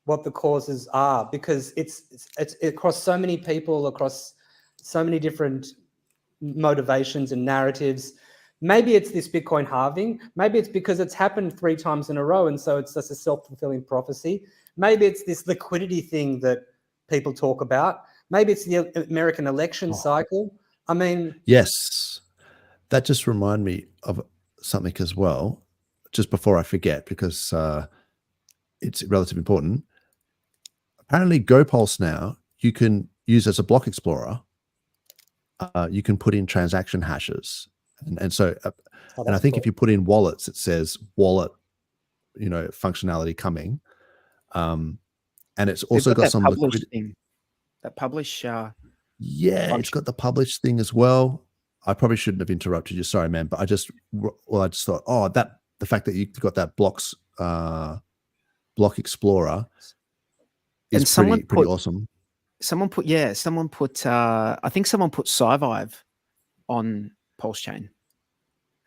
what the causes are, because it's across so many people, across so many different motivations and narratives. Maybe it's this Bitcoin halving. Maybe it's because it's happened 3 times in a row, and so it's just a self-fulfilling prophecy. Maybe it's this liquidity thing that people talk about. Maybe it's the American election cycle. I mean, Yes, that just reminded me of something as well, just before I forget, because it's relatively important. Apparently, GoPulse now you can use as a block explorer. You can put in transaction hashes, and so and I think cool. if you put in wallets, it says wallet, you know, functionality coming, and it's also got some liquidity thing. That publish. Yeah, function. It's got the publish thing as well. I probably shouldn't have interrupted you. Sorry, man. But I just thought, oh, the fact that you got that block explorer is pretty awesome. Someone put I think someone put Survive on PulseChain.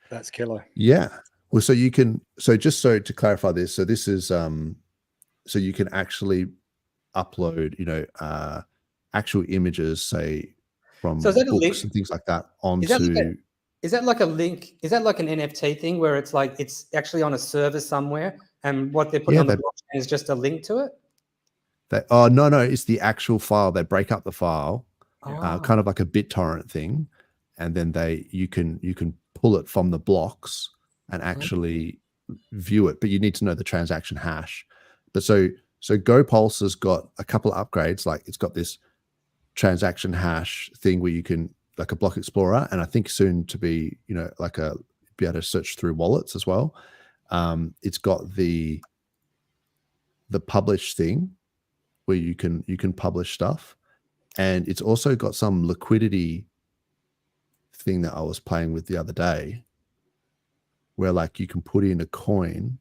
That's killer. Yeah. Well, so you can, to clarify this, so this is so you can actually upload, you know, actual images, say from books and things like that onto. Is that like a link? Is that like an NFT thing where it's like it's actually on a server somewhere, and what they're putting on the blockchain is just a link to it? No, it's the actual file. They break up the file, kind of like a BitTorrent thing, and then you can pull it from the blocks and actually view it. But you need to know the transaction hash. But so GoPulse has got a couple of upgrades. Like, it's got this transaction hash thing where you can, like a block explorer, and I think soon to be, you know, be able to search through wallets as well. It's got the publish thing where you can publish stuff, and it's also got some liquidity thing that I was playing with the other day, where like you can put in a coin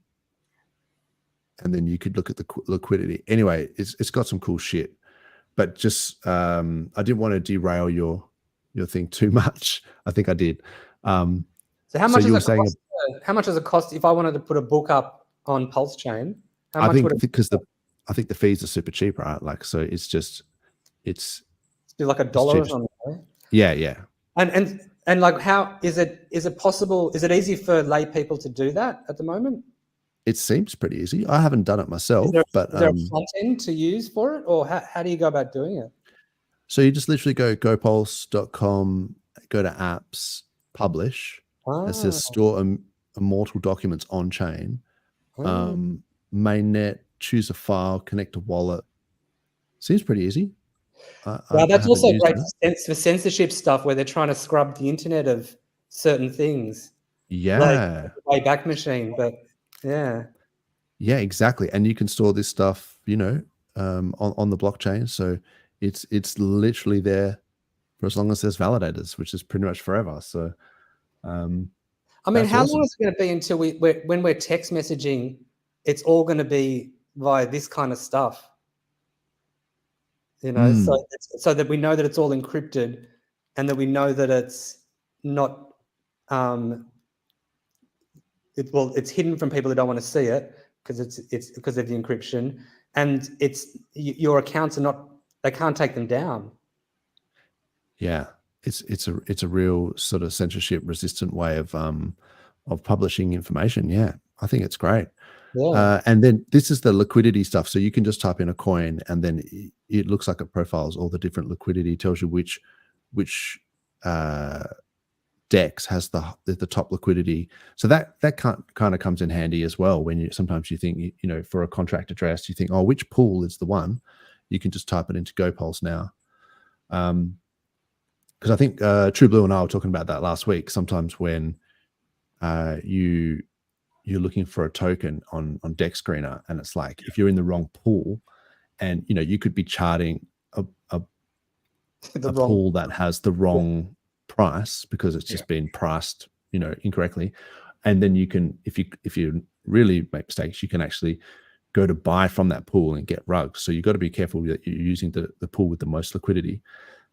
and then you could look at the liquidity. Anyway, it's got some cool shit. But just I didn't want to derail your thing too much. I think I did. So how much does it cost if I wanted to put a book up on PulseChain? I think the fees are super cheap, right? Like, so it's like $1 or something. Yeah. And like, how is it possible? Is it easy for lay people to do that at the moment? it seems pretty easy. I haven't done it myself, but is there a front end to use for it, or how do you go about doing it? So you just literally gopulse.com, go to apps, publish. It says store immortal documents on chain. Mainnet, choose a file, connect a wallet. Seems pretty easy. That's also great for censorship stuff where they're trying to scrub the internet of certain things. Yeah. Like Wayback Machine, but yeah. Yeah, exactly. And you can store this stuff, you know, on the blockchain. So it's literally there for as long as there's validators, which is pretty much forever. So I mean, how long is it going to be until when we're text messaging, it's all going to be via this kind of stuff? You know, so that we know that it's all encrypted and that we know that it's not it's hidden from people who don't want to see it because it's because of the encryption, and your accounts are not, they can't take them down. Yeah, it's a real sort of censorship resistant way of publishing information. Yeah, I think it's great. Yeah. And then this is the liquidity stuff. So you can just type in a coin, and then it looks like it profiles all the different liquidity, tells you which DEX has the top liquidity. So that kind of comes in handy as well when sometimes you think, you know, for a contract address, you think, oh, which pool is the one? You can just type it into GoPulse now. Because I think True Blue and I were talking about that last week. Sometimes when you're looking for a token on DEX Screener, and it's like if you're in the wrong pool, and you know you could be charting a pool that has the wrong price because it's just been priced, you know, incorrectly, and then you can, if you really make mistakes, you can actually go to buy from that pool and get rugs. So you've got to be careful that you're using the pool with the most liquidity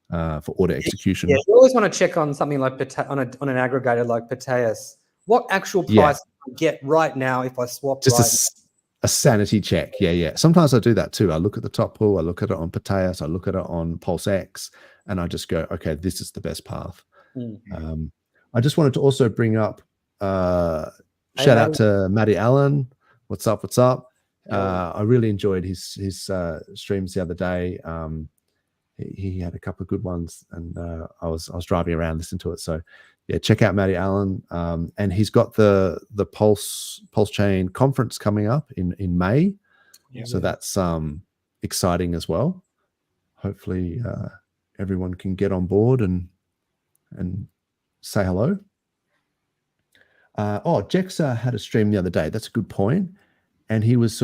for order execution. Yeah, you always want to check on something like on an aggregator like Pateus. What actual price I get right now if I swap just a sanity check. Yeah. Sometimes I do that too. I look at the top pool, I look at it on Pateus, I look at it on PulseX, and I just go, okay, this is the best path. I just wanted to also bring up shout out to Matty Allen. What's up? I really enjoyed his streams the other day. He had a couple of good ones, and I was driving around listening to it. So yeah, check out Matty Allen. And he's got the PulseChain conference coming up in May. So that's exciting as well. Hopefully everyone can get on board and say hello. Jexa had a stream the other day. That's a good point. And he was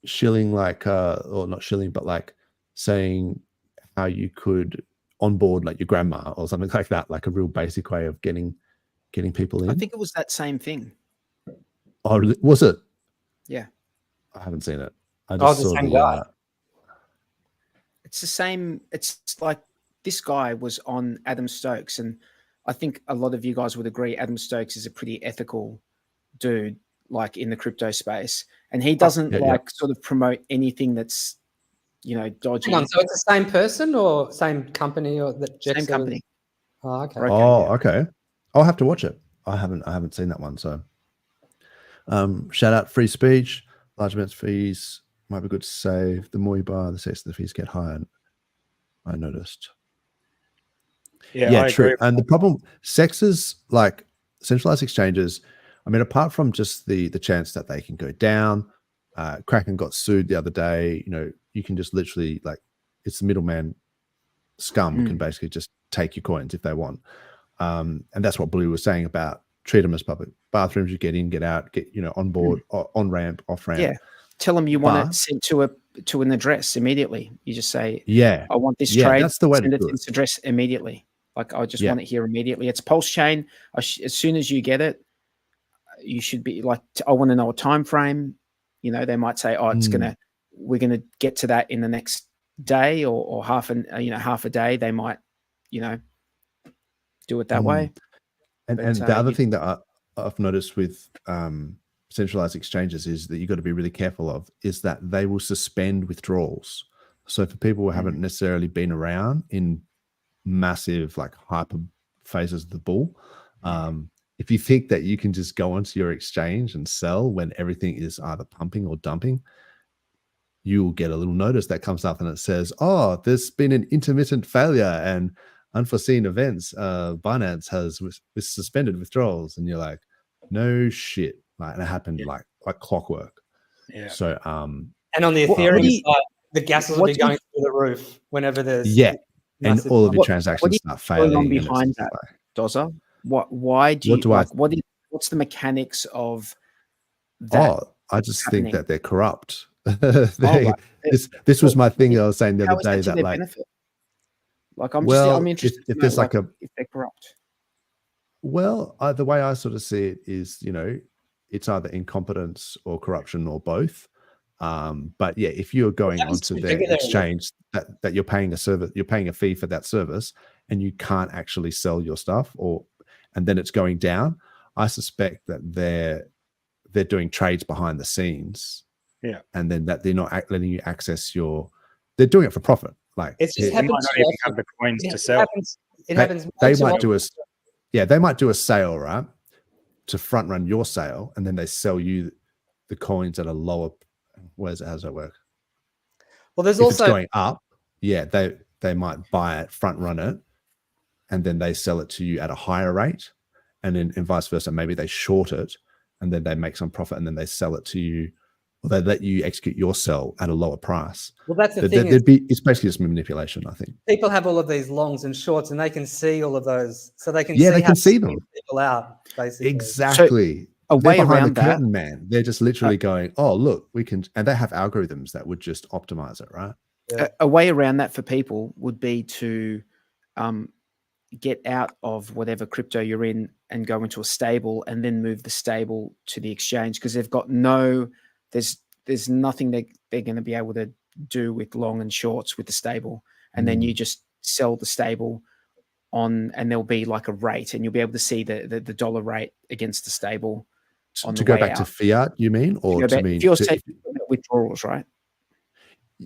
shilling or not shilling, but like saying how you could onboard like your grandma or something like that, like a real basic way of getting people in. I think it was that same thing. Oh, was it? Yeah. I haven't seen it. I just saw the It's the same. It's like this guy was on Adam Stokes, and I think a lot of you guys would agree Adam Stokes is a pretty ethical dude, like in the crypto space, and he doesn't sort of promote anything that's, you know, dodgy. Hang on, so it's the same person or same company or that same company? Oh, okay. Okay. I'll have to watch it. I haven't seen that one. So shout out free speech, large amounts of fees might be good to save. The more you buy, the sex the fees get higher. I noticed. Yeah, I true. Agree. And the problem, sexes like centralized exchanges, I mean, apart from just the chance that they can go down, Kraken got sued the other day. You know, you can just literally, like, it's the middleman scum can basically just take your coins if they want. And that's what Blue was saying about treat them as public bathrooms. You get in, get out, get, you know, on board, on ramp, off ramp. Yeah. Tell them you want it sent to an address immediately. You just say, I want this trade. That's the way send to it do to this address immediately. Like, I just want it here immediately. It's PulseChain. As soon as you get it, you should be like, I want to know a time frame. You know, they might say, oh, we're gonna get to that in the next day or half a day. They might, you know, do it that way. And the other thing that I've noticed with centralized exchanges is that you've got to be really careful of is that they will suspend withdrawals. So for people who haven't necessarily been around in massive, like, hyper phases of the bull, if you think that you can just go onto your exchange and sell when everything is either pumping or dumping, you will get a little notice that comes up and it says, "Oh, there's been an intermittent failure and unforeseen events. Binance has suspended withdrawals," and you're like, "No shit!" Like, and it happened like clockwork. Yeah. So, and on the Ethereum side, the gases will be going through the roof whenever there's and all of your transactions start failing. Going on behind that, Dozer? Why do you like? What's the mechanics of that? I just think that they're corrupt. This was my thing I was saying the other day, that like benefit? Like I'm interested if there's like if they're corrupt. Well, the way I sort of see it is, it's either incompetence or corruption or both. But yeah, if you're going onto their exchange that you're paying a service, you're paying a fee for that service, and you can't actually sell your stuff, and then it's going down, I suspect that they're doing trades behind the scenes. Yeah. And then that they're not letting you access they're doing it for profit. Like it's just happens to have the coins to sell. It happens. They might do they might do a sale, right, to front run your sale, and then they sell you the coins at a lower. How does that work? Well, there's if also it's going up. Yeah, they might buy it, front run it, and then they sell it to you at a higher rate, and then vice versa. Maybe they short it, and then they make some profit, and then they sell it to you. Or they let you execute your sell at a lower price. Well, that's the thing. It's basically just manipulation, I think. People have all of these longs and shorts, and they can see all of those, so they can see them. People out, basically. Exactly. So a way around the curtain, man. They're just literally going, "Oh, look, we can," and they have algorithms that would just optimize it, right? Yeah. A way around that for people would be to get out of whatever crypto you're in and go into a stable, and then move the stable to the exchange, because they've got there's nothing they're going to be able to do with long and shorts with the stable, and then you just sell the stable on, and there'll be like a rate, and you'll be able to see the dollar rate against the stable. To go back to fiat, you mean, or to mean you're saying withdrawals, right?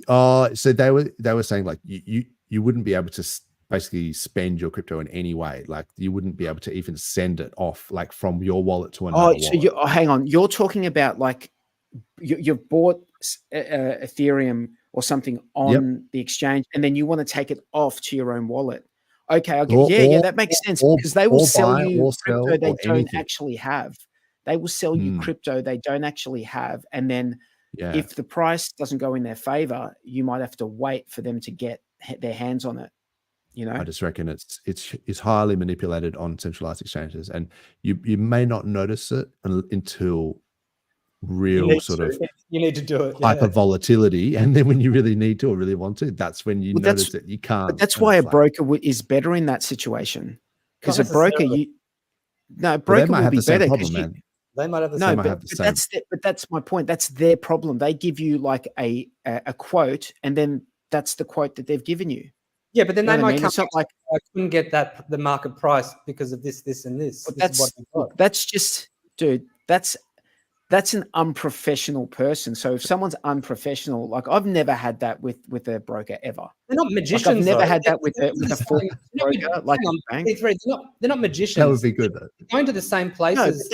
So they were saying like you wouldn't be able to basically spend your crypto in any way. Like you wouldn't be able to even send it off like from your wallet to another wallet. Hang on, you're talking about like you've bought Ethereum or something on the exchange, and then you want to take it off to your own wallet. Okay, I get, that makes sense, because they will sell you crypto they don't actually have. They will sell you crypto they don't actually have, and then if the price doesn't go in their favor, you might have to wait for them to get their hands on it. I just reckon it's highly manipulated on centralized exchanges, and you may not notice it until you need to do it hyper volatility, and then when you really need to or really want to, that's when you notice that you can't. But that's why a broker is better in that situation, because a broker will be better because they might have the same. But that's my point. That's their problem. They give you like a quote, and then that's the quote that they've given you. Yeah, but then they might come like, I couldn't get the market price because of this, and this. But that's just, dude, that's an unprofessional person. So if someone's unprofessional, like I've never had that with a broker ever. They're not magicians. Like I've never had that with a full broker, like a bank. They're not magicians. That would be good. They're going to the same places.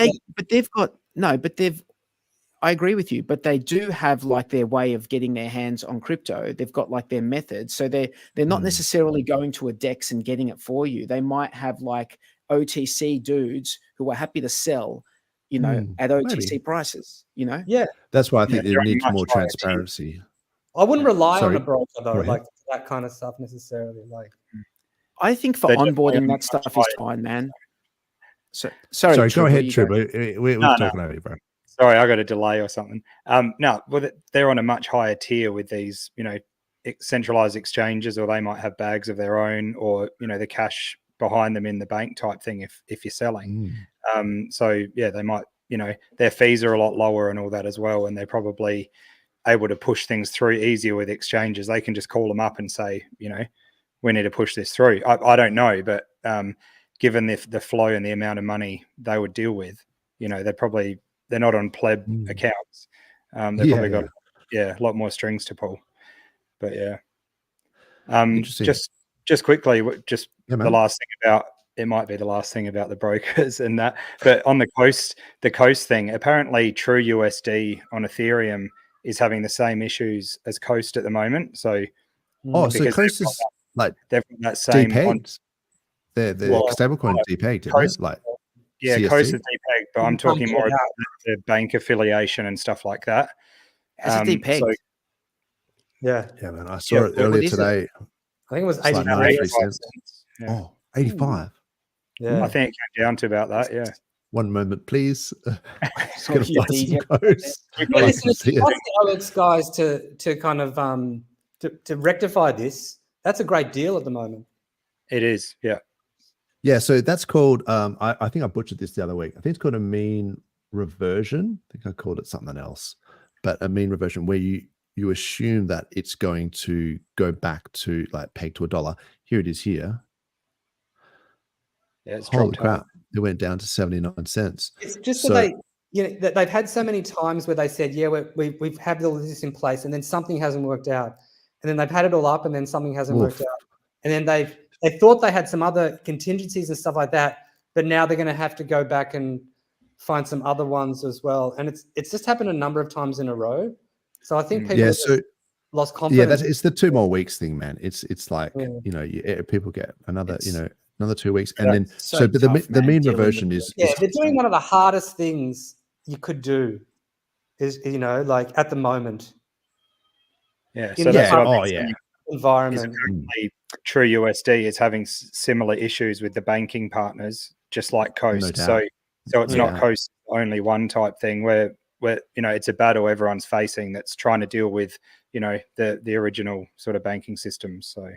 I agree with you, but they do have like their way of getting their hands on crypto. They've got like their methods. So they're not necessarily going to a DEX and getting it for you. They might have like OTC dudes who are happy to sell, at OTC prices, Yeah. That's why I think there needs more transparency. I wouldn't rely on a broker though, like that kind of stuff necessarily. Like, I think for onboarding that stuff is fine, man. So sorry, go ahead, Trib. We're talking over you, bro. Sorry, I got a delay or something. They're on a much higher tier with these, centralized exchanges, or they might have bags of their own, or the cash behind them in the bank type thing. If you're selling, they might, their fees are a lot lower and all that as well, and they're probably able to push things through easier with exchanges. They can just call them up and say, we need to push this through. I don't know, but given the flow and the amount of money they would deal with, they're not on pleb accounts. They've probably got a lot more strings to pull. But just quickly, the last thing about it might be the last thing about the brokers and that. But on the Coast thing, apparently True USD on Ethereum is having the same issues as Coast at the moment. So so Coast is like they've got that same depegged. The stablecoin depegged, isn't it? Like CST? Coast is depegged, but I'm talking more about the bank affiliation and stuff like that. Has it depegged? Yeah, man. I saw it earlier today. I think it was It's like 85 cents. Yeah. Oh, 85. Yeah, I think it came down to about that. Yeah. One moment, please. So Gonna your buy some DJ Coast. yeah, listen, if you ask the OX guys to kind of to rectify this, that's a great deal at the moment. It is. Yeah. Yeah, so that's called I think I butchered this the other week. I think it's called a mean reversion. I think I called it something else. But a mean reversion where you assume that it's going to go back to like peg to $1. Here it is here. Yeah, it's Holy dropped crap. hard. It went down to 79 cents. It's just So- that that they've had so many times where they said, yeah, we've had all this in place, and then something hasn't worked out, and then they've had it all up, and then something hasn't worked out, and then they thought they had some other contingencies and stuff like that, but now they're going to have to go back and find some other ones as well, and it's just happened a number of times in a row. So I think people lost confidence. Yeah, it's the 2 more weeks thing, man. It's like people get another another 2 weeks, and then so but tough, the man, mean dealing reversion with is they're doing one of the hardest things you could do, is like at the moment. Yeah. In So that's the what I think environment. apparently True USD is having similar issues with the banking partners, just like Coast. doubt. So it's not Yeah. Coast only one type thing where it's a battle everyone's facing that's trying to deal with the original sort of banking system. So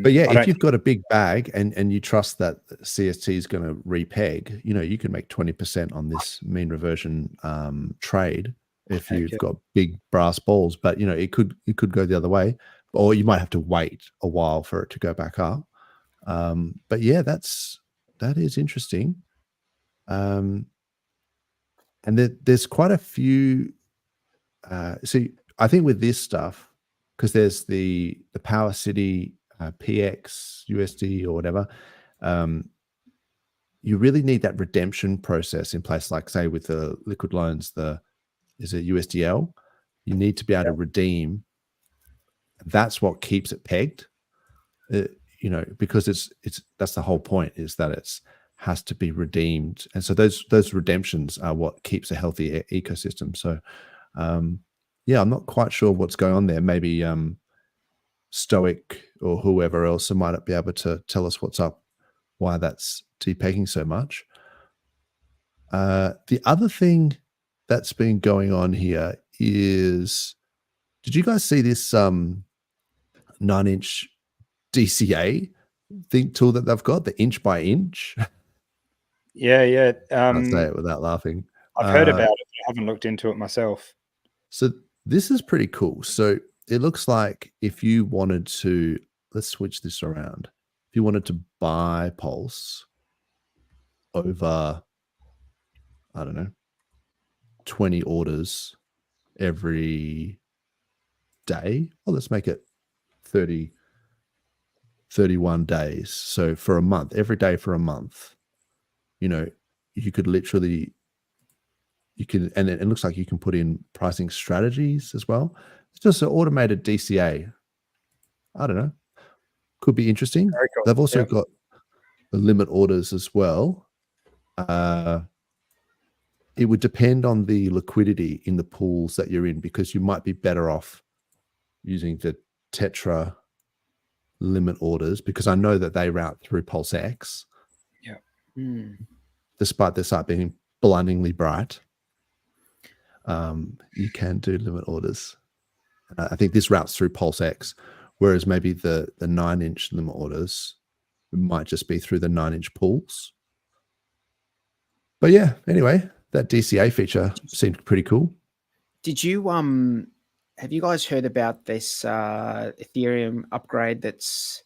but yeah, if you've got a big bag and you trust that CST is going to repeg, you can make 20% on this mean reversion trade if you've got big brass balls. But it could go the other way, or you might have to wait a while for it to go back up. But yeah, that is interesting. And there's quite a few. See, I think with this stuff, because there's the Power City PX USD or whatever, you really need that redemption process in place. Like say with the liquid loans, is it USDL? You need to be able to redeem. That's what keeps it pegged. Because it's that's the whole point, is that it's has to be redeemed, and so those redemptions are what keeps a healthy ecosystem. So I'm not quite sure what's going on there. Maybe Stoic or whoever else might be able to tell us what's up, why that's depegging so much. The other thing that's been going on here is, did you guys see this 9-inch DCA tool that they've got, the inch by inch? Yeah. I'll say it without laughing. I've heard about it, but I haven't looked into it myself. So this is pretty cool. So it looks like if you wanted to, let's switch this around. If you wanted to buy Pulse over, I don't know, 20 orders every day, well, let's make it 31 days. So for a month, every day for a month, you could literally, and it looks like you can put in pricing strategies as well. It's just an automated DCA. I don't know. Could be interesting. Very cool. They've also got the limit orders as well. It would depend on the liquidity in the pools that you're in, because you might be better off using the Tetra limit orders, because I know that they route through PulseX. Yeah. Despite their site being blindingly bright, you can do limit orders. I think this routes through PulseX, whereas maybe the 9-inch limit orders might just be through the 9-inch pools. But yeah, anyway, that DCA feature seemed pretty cool. Did you have you guys heard about this Ethereum upgrade that's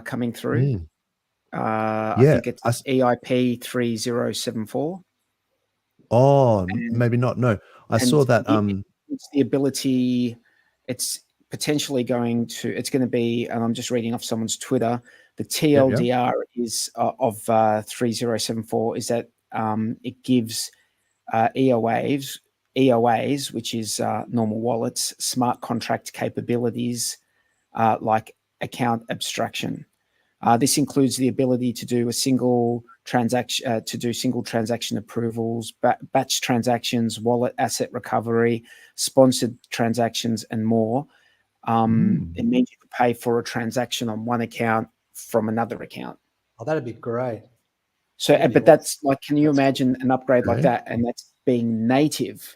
coming through? I think it's EIP 3074. Oh, maybe not. No, I saw that. It's the ability. It's potentially going to, it's going to be, and I'm just reading off someone's Twitter, the TLDR is of 3074 is that it gives EOAs, which is normal wallets, smart contract capabilities like account abstraction. This includes the ability to do single transaction approvals, batch transactions, wallet asset recovery, sponsored transactions, and more. It means you could pay for a transaction on one account from another account. Oh, that'd be great. So, but that's like, can you imagine an upgrade like that? And that's being native,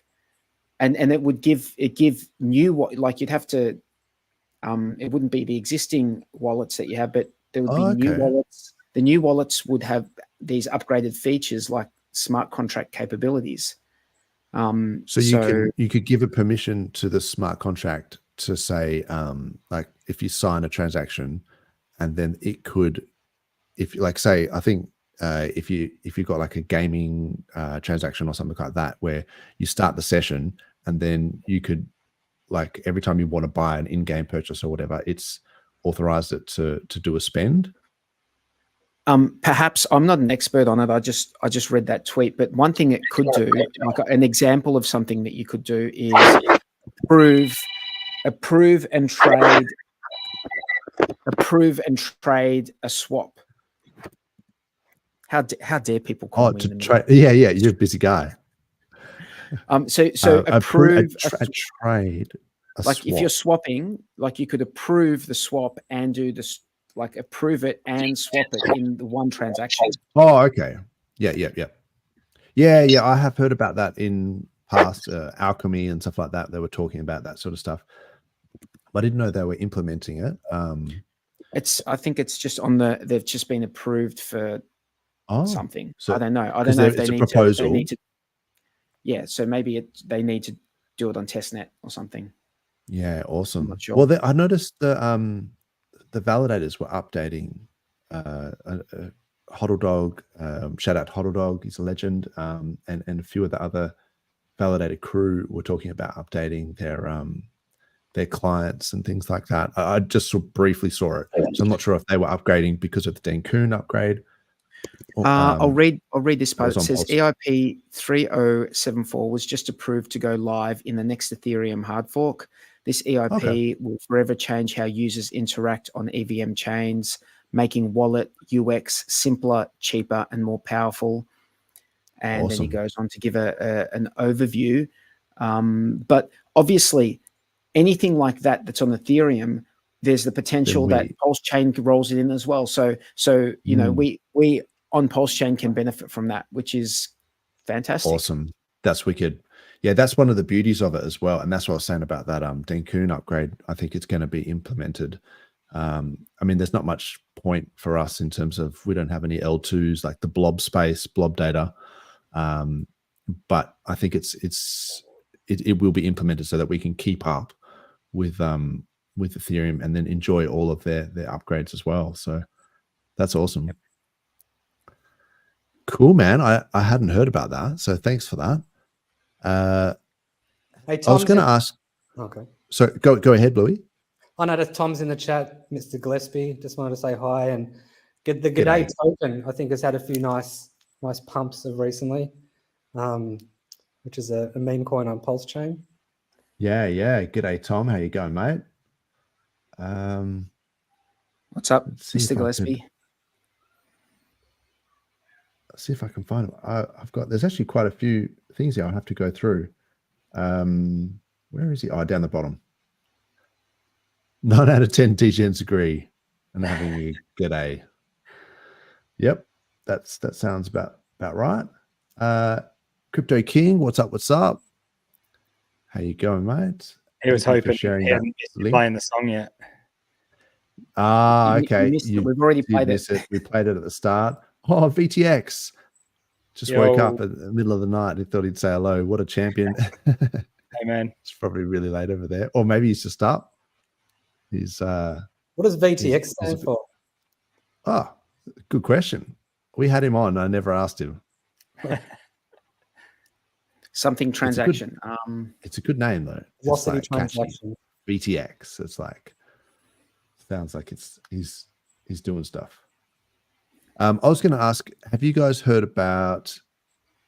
and it would give new, like you'd have to, it wouldn't be the existing wallets that you have, but there would be new wallets. The new wallets would have these upgraded features like smart contract capabilities. So you could give a permission to the smart contract to say, like if you sign a transaction, and then it could, if like say, I think if you've got like a gaming transaction or something like that, where you start the session and then you could, like every time you want to buy an in-game purchase or whatever, it's authorized it to do a spend. Perhaps I'm not an expert on it. I just read that tweet, but one thing it could do, like an example of something that you could do, is approve and trade a swap. How dare people call me to trade? Yeah, you're a busy guy. So approve a trade. Like swap. If you're swapping, like you could approve the swap and do this, like approve it and swap it in the one transaction. Oh, okay. Yeah. I have heard about that in past Alchemy and stuff like that. They were talking about that sort of stuff. I didn't know they were implementing it. I think it's just they've just been approved for something. So I don't know. I don't know if they need to. Yeah, so maybe they need to do it on testnet or something. Yeah, awesome. I'm not sure. Well, I noticed the validators were updating. HODLDog, shout out to HODLDog, he's a legend, and a few of the other validator crew were talking about updating their clients and things like that. I just briefly saw it, so I'm not sure if they were upgrading because of the Denkun upgrade. I'll read this post. It says Pulse. EIP 3074 was just approved to go live in the next Ethereum hard fork. This EIP will forever change how users interact on EVM chains, making wallet UX simpler, cheaper, and more powerful. And then he goes on to give an overview. But obviously, anything like that's on Ethereum, there's the potential that PulseChain rolls it in as well. So you know, we on PulseChain can benefit from that, which is fantastic. Awesome. That's wicked. Yeah, that's one of the beauties of it as well. And that's what I was saying about that Denkun upgrade. I think it's going to be implemented. I mean, there's not much point for us in terms of, we don't have any L2s like the blob space, blob data. But I think it will be implemented so that we can keep up with Ethereum and then enjoy all of their upgrades as well. So that's awesome. Yep. Cool, man. I hadn't heard about that, so thanks for that. Hey, I was going to ask. Okay. So go ahead, Louis. I know that Tom's in the chat, Mr. Gillespie. Just wanted to say hi and get the G'day token. I think has had a few nice pumps of recently, which is a meme coin on PulseChain. Yeah. G'day, Tom. How you going, mate? What's up, Mr. Gillespie? Let's see if I can find it. There's actually quite a few things here I'll have to go through. Where is he? Oh, down the bottom. 9 out of 10 TGNs agree and having a g'day. Yep, that sounds about right. Crypto King, what's up? How you going, mate? He was hoping he hadn't playing the song yet. Okay. We've already played it. We played it at the start. Oh, VTX. Just woke up in the middle of the night. He thought he'd say hello. What a champion. Hey, man. It's probably really late over there. Or maybe he's just up. He's what does VTX stand for? Oh, good question. We had him on. I never asked him. Something transaction. It's a good name though. Velocity transaction. VTX. It's like sounds like he's doing stuff. I was going to ask, have you guys heard about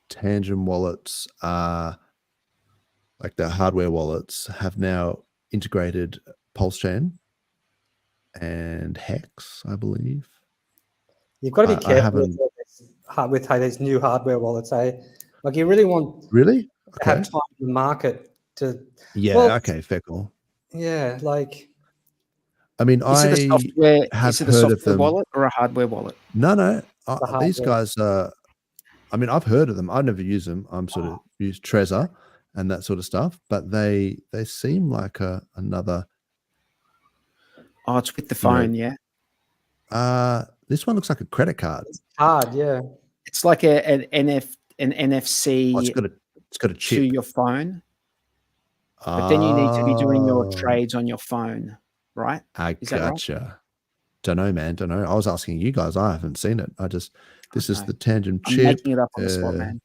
Tangent wallets? Like the hardware wallets have now integrated PulseChain and Hex, I believe. You've got to be I careful haven't with these new hardware wallets. Like you really want really to okay. have time in the market to. Yeah. Well, Okay. Fair call. Yeah, like. I mean, Is it a software? have Is it a heard of software them. wallet or a hardware wallet? No. These hardware. guys. I mean, I've heard of them. I never use them. I'm sort of use Trezor and that sort of stuff, but they seem like another. Oh, it's with the phone, yeah. This one looks like a credit card. It's hard, yeah. It's like an NFC. Oh, it's got a chip to your phone. But then you need to be doing your trades on your phone, right? Is that right? Don't know, man. Don't know. I was asking you guys. I haven't seen it. This is the Tangent chip. I'm making it up on the spot, man.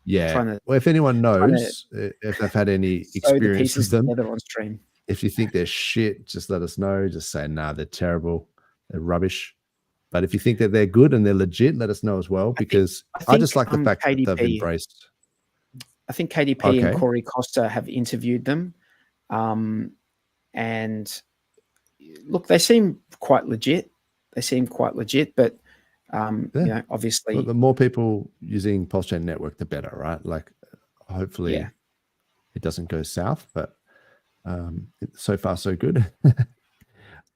Yeah. Well, if anyone knows, if they've had any experience with them, on stream. If you think they're shit, just let us know. Just say, nah, they're terrible. They're rubbish. But if you think that they're good and they're legit, let us know as well, because I just like the fact KDP, that they've embraced. I think KDP and Corey Costa have interviewed them. And look, they seem quite legit. But you know, obviously, the more people using PulseChain network, the better, right? Like, hopefully, it doesn't go south. But so far, so good.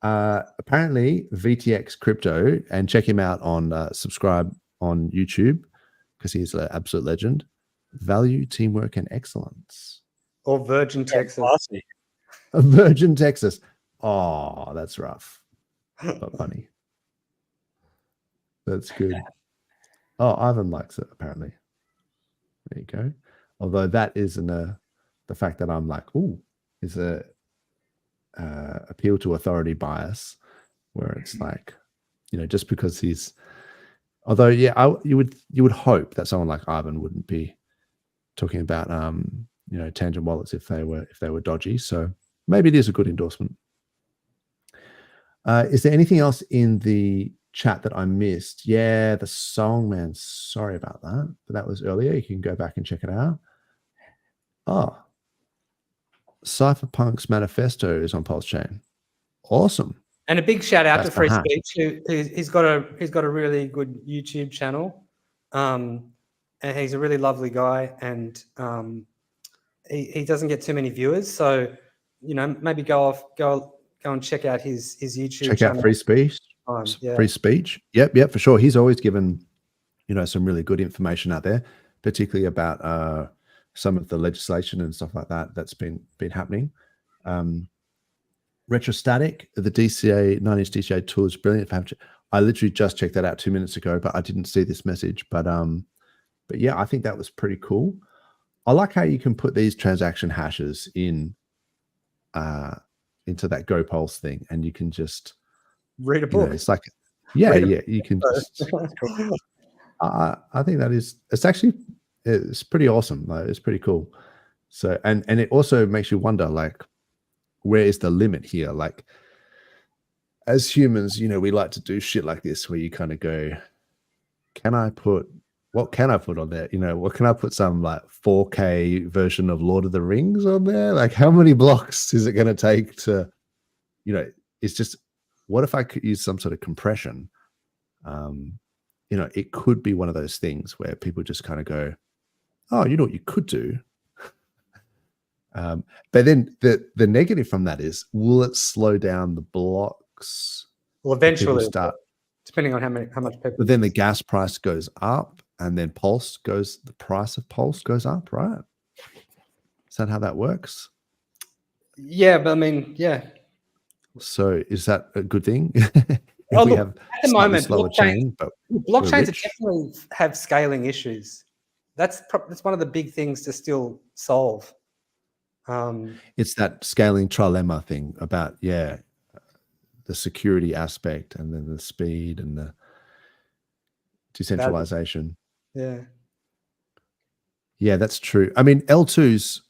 Apparently, VTX Crypto, and check him out on subscribe on YouTube because he's an absolute legend. Value, teamwork, and excellence. Or Virgin Texas. Virgin Texas. Oh, that's rough, but funny. That's good. Oh, Ivan likes it, apparently. There you go. Although that isn't the fact that I'm like, ooh, is a appeal to authority bias, where it's like, you know, just because he's, although you would hope that someone like Ivan wouldn't be talking about you know, Tangent wallets if they were dodgy. So maybe it is a good endorsement. Is there anything else in the chat that I missed? Yeah, the song, man. Sorry about that, but that was earlier. You can go back and check it out. Oh, Cypherpunk's manifesto is on PulseChain. Awesome. And a big shout out to Free Speech. He's got a really good YouTube channel, and he's a really lovely guy. And he doesn't get too many viewers, so you know, maybe go and check out his YouTube channel. Check out Free Speech. Free Speech. Yep, for sure. He's always given, you know, some really good information out there, particularly about some of the legislation and stuff like that that's been happening. Retrostatic, the DCA 9-inch DCA tool is brilliant. I literally just checked that out 2 minutes ago, but I didn't see this message. But yeah, I think that was pretty cool. I like how you can put these transaction hashes in into that GoPulse thing, and you can just read a book. You know, it's like, you can just. I think it's pretty awesome. Like, it's pretty cool. So, and it also makes you wonder, like, where is the limit here? Like, as humans, you know, we like to do shit like this where you kind of go, what can I put on there? You know, what can I put, some like 4K version of Lord of the Rings on there? Like, how many blocks is it going to take to, you know, it's just, what if I could use some sort of compression? You know, it could be one of those things where people just kind of go, oh, you know what you could do? But then the negative from that is, will it slow down the blocks? Well, eventually, depending on how much people. But then the gas price goes up, and then the price of Pulse goes up, right? Is that how that works? Yeah, but I mean, yeah. So is that a good thing? Well, look, at the moment, blockchains definitely have scaling issues. That's one of the big things to still solve. It's that scaling trilemma thing about, the security aspect, and then the speed and the decentralization. Yeah, that's true. I mean, L2's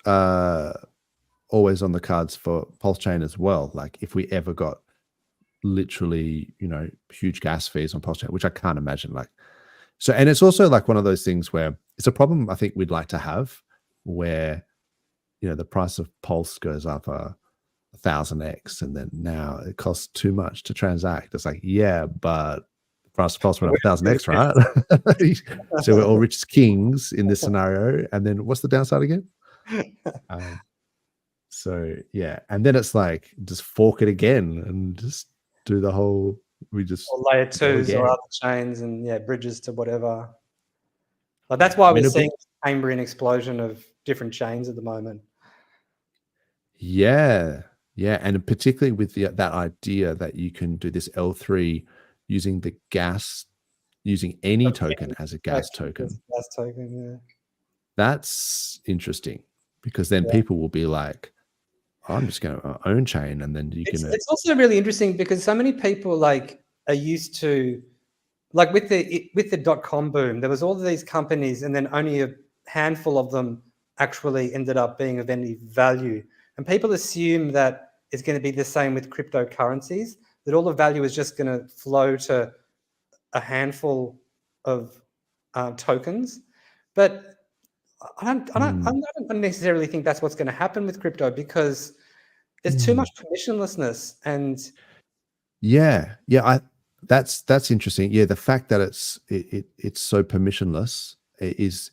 always on the cards for PulseChain as well. Like if we ever got literally, huge gas fees on PulseChain, which I can't imagine. Like, so, and it's also like one of those things where it's a problem I think we'd like to have, where the price of Pulse goes up 1,000x, and then now it costs too much to transact. It's like, yeah, but the price of Pulse went up 1,000x, right? So we're all rich as kings in this scenario. And then what's the downside again? So yeah, and then it's like just fork it again and just do the whole. We just or layer twos or other chains and bridges to whatever. Like that's why we're seeing a Cambrian explosion of different chains at the moment. Yeah, and particularly with that idea that you can do this L3 using the gas, using any token as a gas token. Gas token, yeah. That's interesting, because then people will be like, I'm just going to own chain, and then it's also really interesting because so many people like are used to, like with the .com boom, there was all of these companies, and then only a handful of them actually ended up being of any value. And people assume that it's going to be the same with cryptocurrencies, that all the value is just going to flow to a handful of tokens. But I don't necessarily think that's what's going to happen with crypto, because there's too much permissionlessness. And that's interesting. Yeah, the fact that it's so permissionless is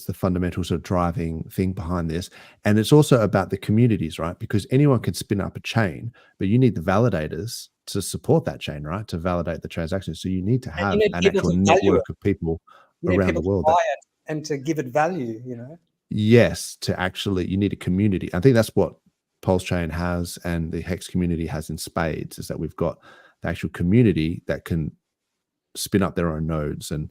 the fundamental sort of driving thing behind this. And it's also about the communities, right? Because anyone can spin up a chain, but you need the validators to support that chain, right? To validate the transaction. So you need to have an actual network of people around the world. And to give it value, Yes, you need a community. I think that's what PulseChain has and the Hex community has in spades, is that we've got the actual community that can spin up their own nodes and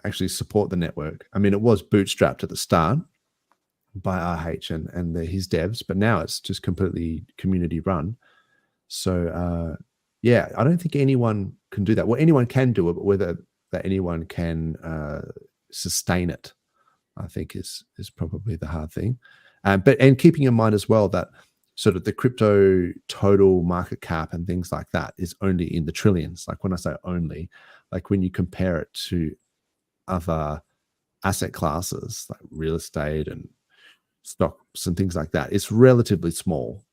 actually support the network. I mean, it was bootstrapped at the start by RH and his devs, but now it's just completely community run. So I don't think anyone can do that. Well, anyone can do it, but whether that anyone can sustain it, I think is probably the hard thing. But keeping in mind as well that sort of the crypto total market cap and things like that is only in the trillions. Like when I say only, like when you compare it to other asset classes like real estate and stocks and things like that, it's relatively small.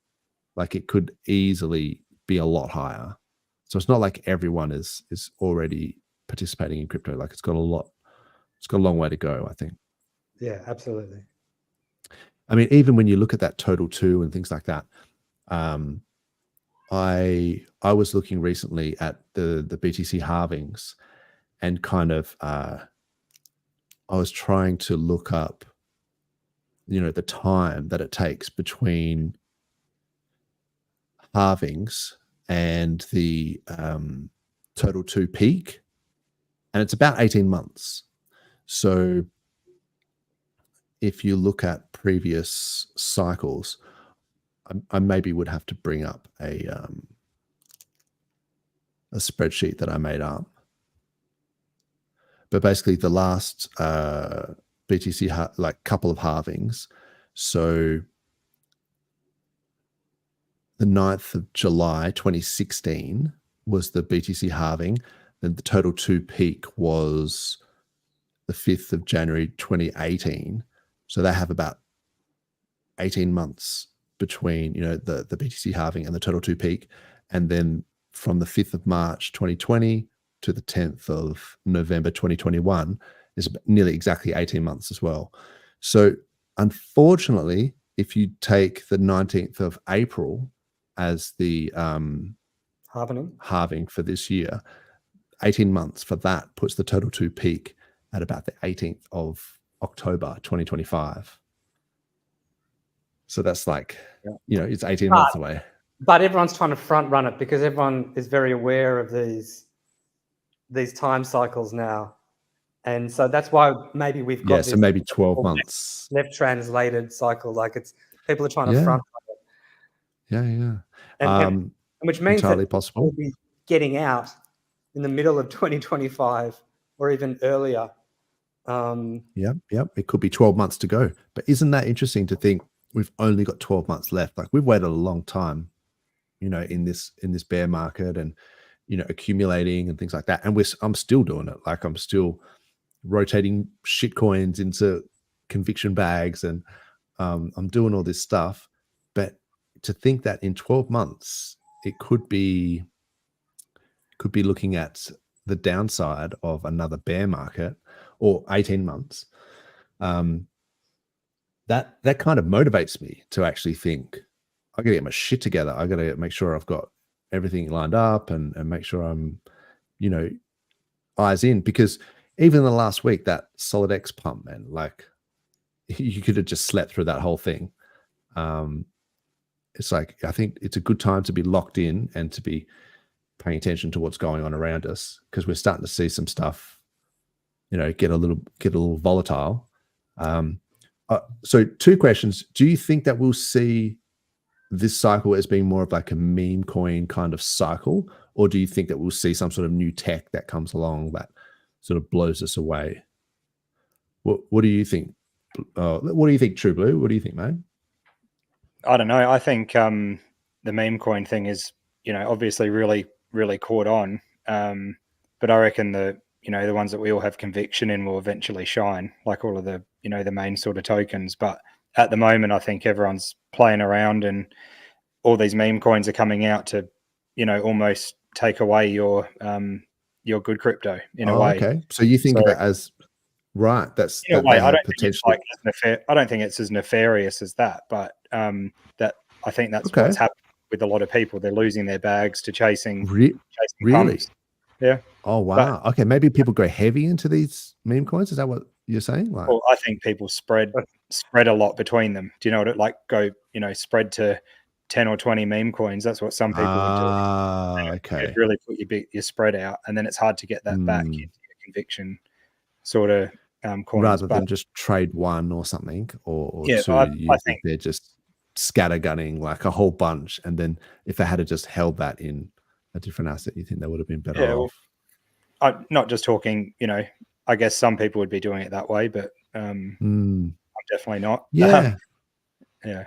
Like it could easily be a lot higher. So it's not like everyone is already participating in crypto. Like it's got a long way to go, I think. Yeah, absolutely. I mean, even when you look at that total 2 and things like that, I was looking recently at the BTC halvings, and kind of I was trying to look up, the time that it takes between halvings and the total 2 peak, and it's about 18 months. So if you look at previous cycles, I maybe would have to bring up a spreadsheet that I made up. But basically the last BTC like couple of halvings, so the 9th of July 2016 was the BTC halving, then the total 2 peak was the 5th of January 2018. So they have about 18 months between, the BTC halving and the total 2 peak. And then from the 5th of March 2020 to the 10th of November 2021 is nearly exactly 18 months as well. So unfortunately, if you take the 19th of April as the halving for this year, 18 months for that puts the total 2 peak at about the 18th of October 2025. So that's like, it's 18 months away. But everyone's trying to front run it because everyone is very aware of these time cycles now. And so that's why maybe we've got so maybe 12 months left translated cycle. Like it's people are trying to front run it. And which means entirely that possible. We'll be getting out in the middle of 2025 or even earlier. It could be 12 months to go. But isn't that interesting to think we've only got 12 months left. Like we've waited a long time, you know, in this bear market, and you know, accumulating and things like that. And I'm still doing it. Like I'm still rotating shit coins into conviction bags, and I'm doing all this stuff. But to think that in 12 months it could be looking at the downside of another bear market, or 18 months, that kind of motivates me to actually think, I gotta get my shit together. I gotta make sure I've got everything lined up, and make sure I'm, you know, eyes in. Because even in the last week, that SolidX pump, man, like you could have just slept through that whole thing. It's like, I think it's a good time to be locked in and to be paying attention to what's going on around us, because we're starting to see some stuff, you know, get a little volatile. So 2 questions. Do you think that we'll see this cycle as being more of like a meme coin kind of cycle, or do you think that we'll see some sort of new tech that comes along that sort of blows us away? What do you think? What do you think, True Blue? What do you think, mate? I don't know. I think the meme coin thing is, you know, obviously really, really caught on. But I reckon the ones that we all have conviction in will eventually shine, like all of the, you know, the main sort of tokens. But at the moment, I think everyone's playing around, and all these meme coins are coming out to, you know, almost take away your good crypto in a way. Okay. So you think of it as, right, that's in a way. I don't potentially. I don't think it's as nefarious as that, but that I think that's Okay. what's happened with a lot of people. They're losing their bags to chasing Really? pumps. Yeah. Oh wow. Okay, maybe people go heavy into these meme coins. Is that what you're saying? Like, well, I think people spread a lot between them. Do you know what it like? Go, you know, spread to 10 or 20 meme coins. That's what some people would do. Okay. It'd really put your spread out, and then it's hard to get that back into your conviction sort of coins. Rather than just trade one or something, or yeah, two. I think they're just scattergunning like a whole bunch, and then if they had just held that in a different asset, you think they would have been better off? Well, I'm not just talking, you know, I guess some people would be doing it that way, but I'm definitely not. Yeah. Yeah.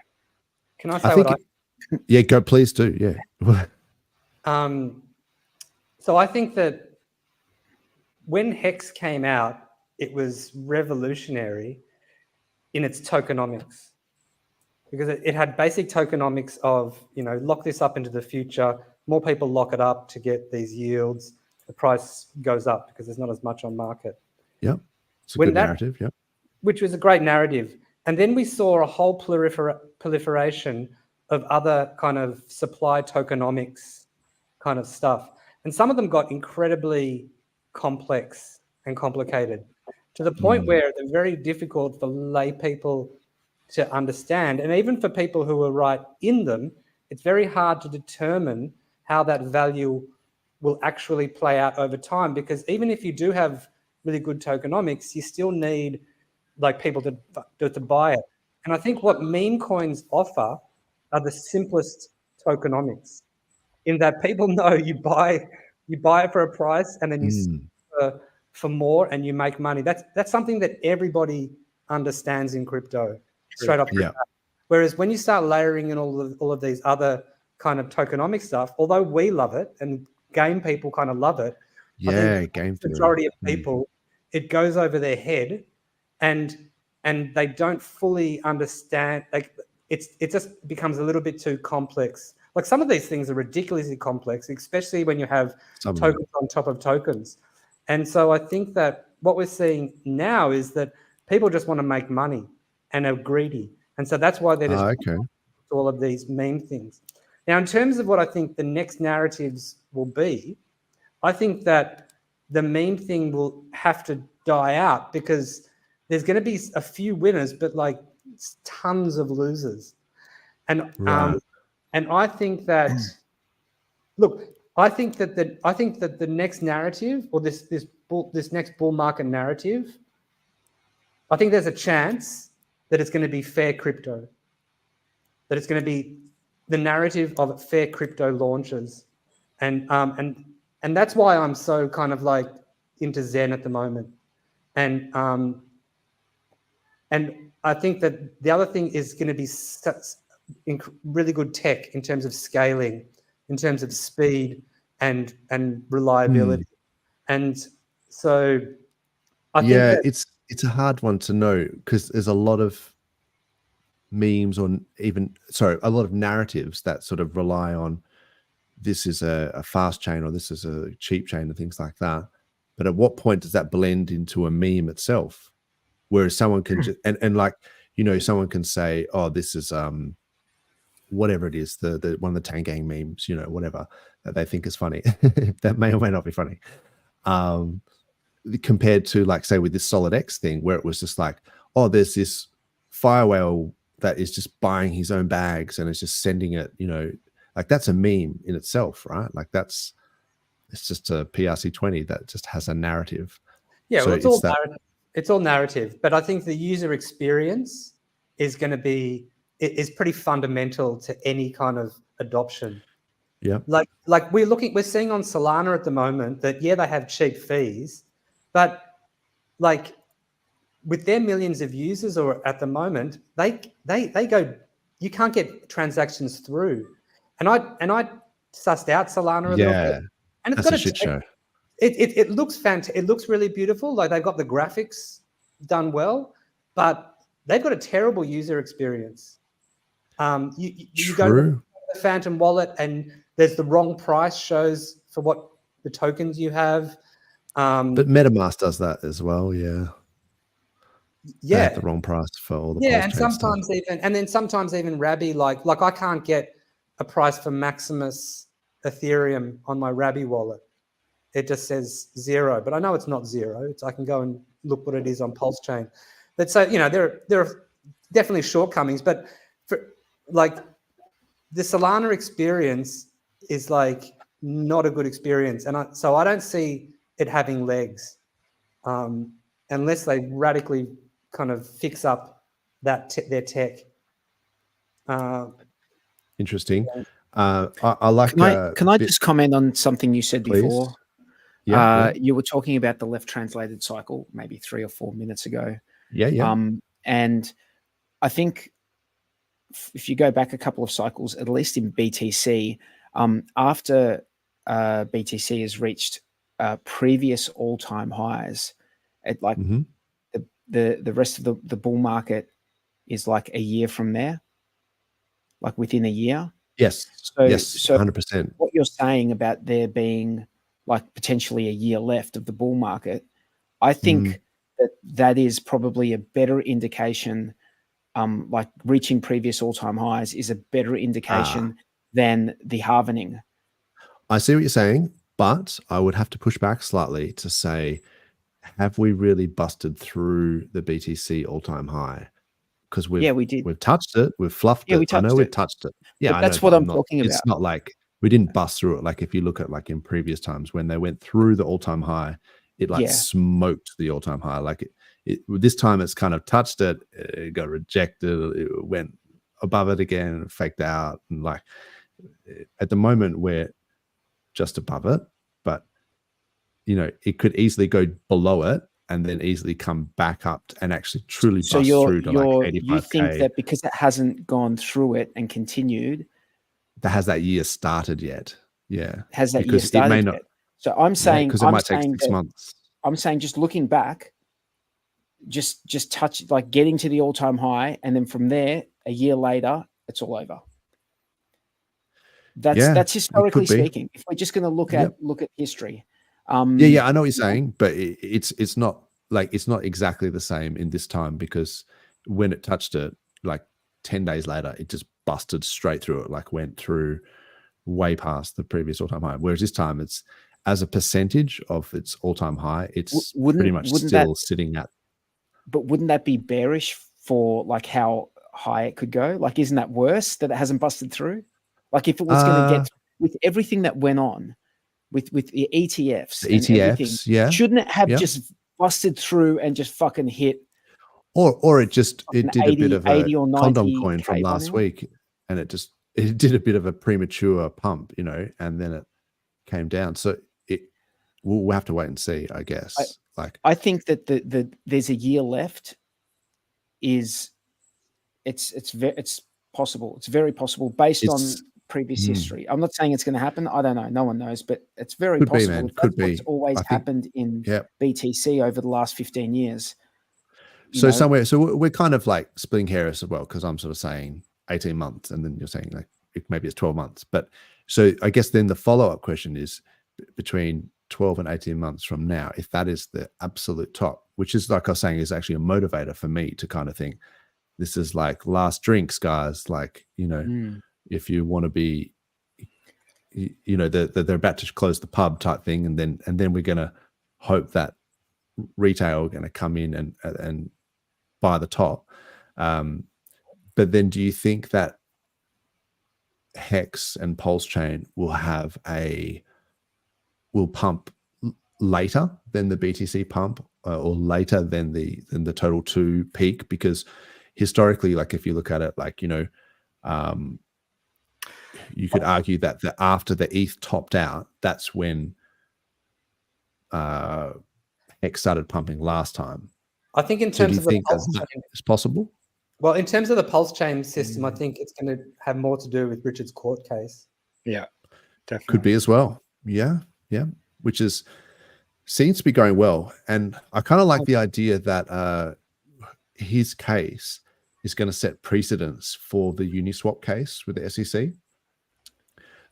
Can I say yeah, go, please do. Yeah. So I think that when Hex came out, it was revolutionary in its tokenomics, because it had basic tokenomics of, you know, lock this up into the future. More people lock it up to get these yields. The price goes up because there's not as much on market. Yep. It's a good narrative. Yep. Which was a great narrative. And then we saw a whole proliferation of other kind of supply tokenomics kind of stuff. And some of them got incredibly complex and complicated, to the point where they're very difficult for lay people to understand. And even for people who are right in them, it's very hard to determine how that value will actually play out over time, because even if you do have really good tokenomics, you still need like people to buy it. And I think what meme coins offer are the simplest tokenomics, in that people know you buy it for a price, and then you sell for more and you make money. That's something that everybody understands in crypto, straight up. Yeah. Whereas when you start layering in all of these other kind of tokenomic stuff, although we love it and game people kind of love it, yeah, game the majority of people, it goes over their head, and they don't fully understand. Like it just becomes a little bit too complex. Like some of these things are ridiculously complex, especially when you have tokens on top of tokens. And so I think that what we're seeing now is that people just want to make money and are greedy. And so that's why they're just all of these meme things. Now, in terms of what I think the next narratives will be, I think that the meme thing will have to die out, because there's going to be a few winners, but like tons of losers. And I think that, look, I think that the next narrative, or this next bull market narrative, I think there's a chance that it's going to be fair crypto, that it's going to be the narrative of fair crypto launches, and that's why I'm so kind of like into Zen at the moment, and I think that the other thing is going to be really good tech in terms of scaling, in terms of speed and reliability. And so I think that, it's a hard one to know because there's a lot of memes or a lot of narratives that sort of rely on this is a fast chain or this is a cheap chain and things like that. But at what point does that blend into a meme itself? Whereas someone can just, and like, you know, someone can say, oh, this is whatever it is, the one of the Tangang memes, you know, whatever that they think is funny. That may or may not be funny. Compared to, like, say with this Solid X thing where it was just like, oh, there's this fire whale that is just buying his own bags and is just sending it, you know, like that's a meme in itself, right? Like it's just a PRC20 that just has a narrative. Yeah, so well, it's all narrative, but I think the user experience is going to be is pretty fundamental to any kind of adoption. Yeah, like we're seeing on Solana at the moment that they have cheap fees, but like with their millions of users, or at the moment they go, you can't get transactions through, and I sussed out Solana a little bit, and it's got a shit show. It looks fantastic. It looks really beautiful. Like they've got the graphics done well, but they've got a terrible user experience. You go to the Phantom wallet and there's the wrong price shows for what the tokens you have. But MetaMask does that as well. Yeah. They have the wrong price for all the and sometimes stuff. Sometimes even Rabby, like I can't get a price for Maximus Ethereum on my Rabby wallet. It just says 0, but I know it's not 0. I can go and look what it is on PulseChain. But so, you know, there are definitely shortcomings, but for like the Solana experience is like not a good experience. And so I don't see it having legs unless they radically kind of fix up that their tech. Interesting. I like. Can I just comment on something you said before? Yeah, you were talking about the left translated cycle maybe 3 or 4 minutes ago. Yeah. And I think if you go back a couple of cycles, at least in BTC, after BTC has reached previous all-time highs, at like the rest of the bull market is like a year from there, like within a year. Yes. So 100%. What you're saying about there being like potentially a year left of the bull market, I think that is probably a better indication. Like reaching previous all-time highs is a better indication than the halvening. I see what you're saying, but I would have to push back slightly to say, have we really busted through the BTC all-time high? Because we did. We've touched it. We've fluffed it. I know we've touched it. Yeah, but that's what I'm talking about. It's not like we didn't bust through it. Like if you look at like in previous times when they went through the all-time high, it like smoked the all-time high. Like this time it's kind of touched it. It got rejected. It went above it again and faked out. And like at the moment we're just above it, but you know it could easily go below it and then easily come back up and actually truly bust through to like 85K. You think that because it hasn't gone through it and continued, that has that year started yet? Yeah, has that year started? It may not. Yet. So I'm saying because it might take 6 months. I'm saying just looking back, just touch like getting to the all-time high, and then from there, a year later, it's all over. That's historically speaking. If we're just going to look at history. I know what you're saying, but it's not like it's not exactly the same in this time because when it touched it, like 10 days later, it just busted straight through it, like went through way past the previous all-time high. Whereas this time, it's as a percentage of its all-time high, it's pretty much still sitting at. But wouldn't that be bearish for like how high it could go? Like, isn't that worse that it hasn't busted through? Like, if it was going to get with everything that went on with the ETFs, shouldn't it have just busted through and just fucking hit? Or it did a bit of a condom coin from last week, and it did a bit of a premature pump, you know, and then it came down. So we'll have to wait and see, I guess. I think that there's a year left is it's possible. It's very possible based on previous history. I'm not saying it's going to happen. I don't know. No one knows, but it's very Could be, possible. man. That's Could be. what's always I think- happened in BTC over the last 15 years. So somewhere, so we're kind of like splitting hairs as well, because I'm sort of saying 18 months, and then you're saying like maybe it's 12 months. But so I guess then the follow-up question is between 12 and 18 months from now, if that is the absolute top, which is, like I was saying, is actually a motivator for me to kind of think this is like last drinks, guys. Like, you know, if you want to be, you know, they're about to close the pub type thing, and then we're going to hope that retail are going to come in and buy the top. But then do you think that Hex and PulseChain will pump later than the BTC pump, or later than the total 2 peak? Because historically, like if you look at it, like, you know, you could argue that after the ETH topped out, that's when Hex started pumping last time. I think in terms of the PulseChain, it's possible. Well, in terms of the PulseChain system, I think it's going to have more to do with Richard's court case. Yeah, definitely. Could be as well. Yeah. Which seems to be going well. And I kind of like the idea that his case is going to set precedence for the Uniswap case with the SEC.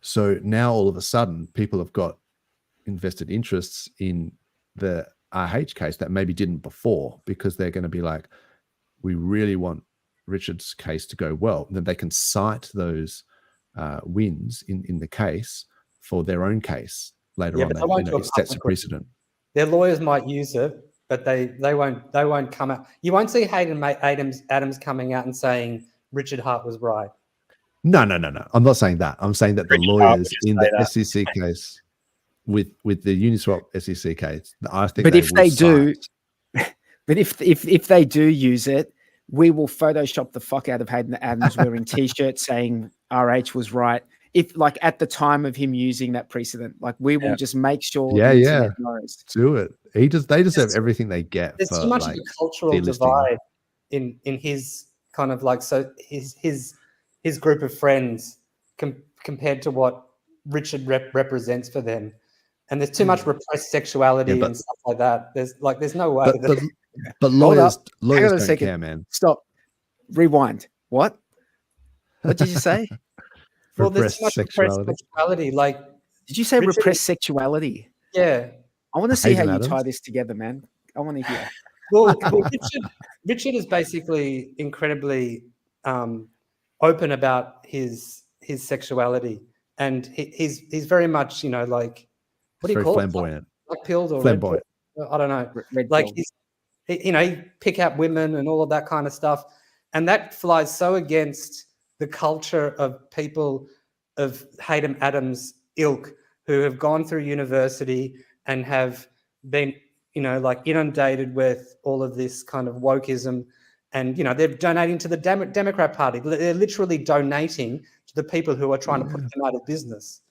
So now all of a sudden, people have got invested interests in the RH case that maybe didn't before, because they're going to be like, we really want Richard's case to go well. Then they can cite those wins in the case for their own case later on. That, you know, it sets a precedent. Their lawyers might use it, but they won't come out. You won't see Hayden Adams coming out and saying Richard Hart was right. No. I'm not saying that. I'm saying that the lawyers in the SEC case with the Uniswap SEC case, I think. But if they do, but if they do use it, we will Photoshop the fuck out of Hayden Adams wearing t-shirts saying RH was right. If, like, at the time of him using that precedent, like, we will just make sure. Yeah. Knows. Do it. They deserve everything they get. There's too much of a cultural divide in his kind of like, so his group of friends compared to what Richard represents for them. And there's too much repressed sexuality and stuff like that. There's no way. But lawyers don't care, man. Stop. Rewind. What did you say? Well, there's too much repressed sexuality. Like, did you say repressed sexuality? Yeah. I want to see how you tie this together, man. I want to hear. Well, Richard is basically incredibly open about his sexuality, and he's very much, you know, like, what do you call flamboyant. it? Black pilled or flamboyant? I don't know. Like, he pick out women and all of that kind of stuff, and that flies so against the culture of people of Hayden Adams' ilk who have gone through university and have been, you know, like, inundated with all of this kind of wokeism, and, you know, they're donating to the Democrat Party. They're literally donating to the people who are trying to put them out of business.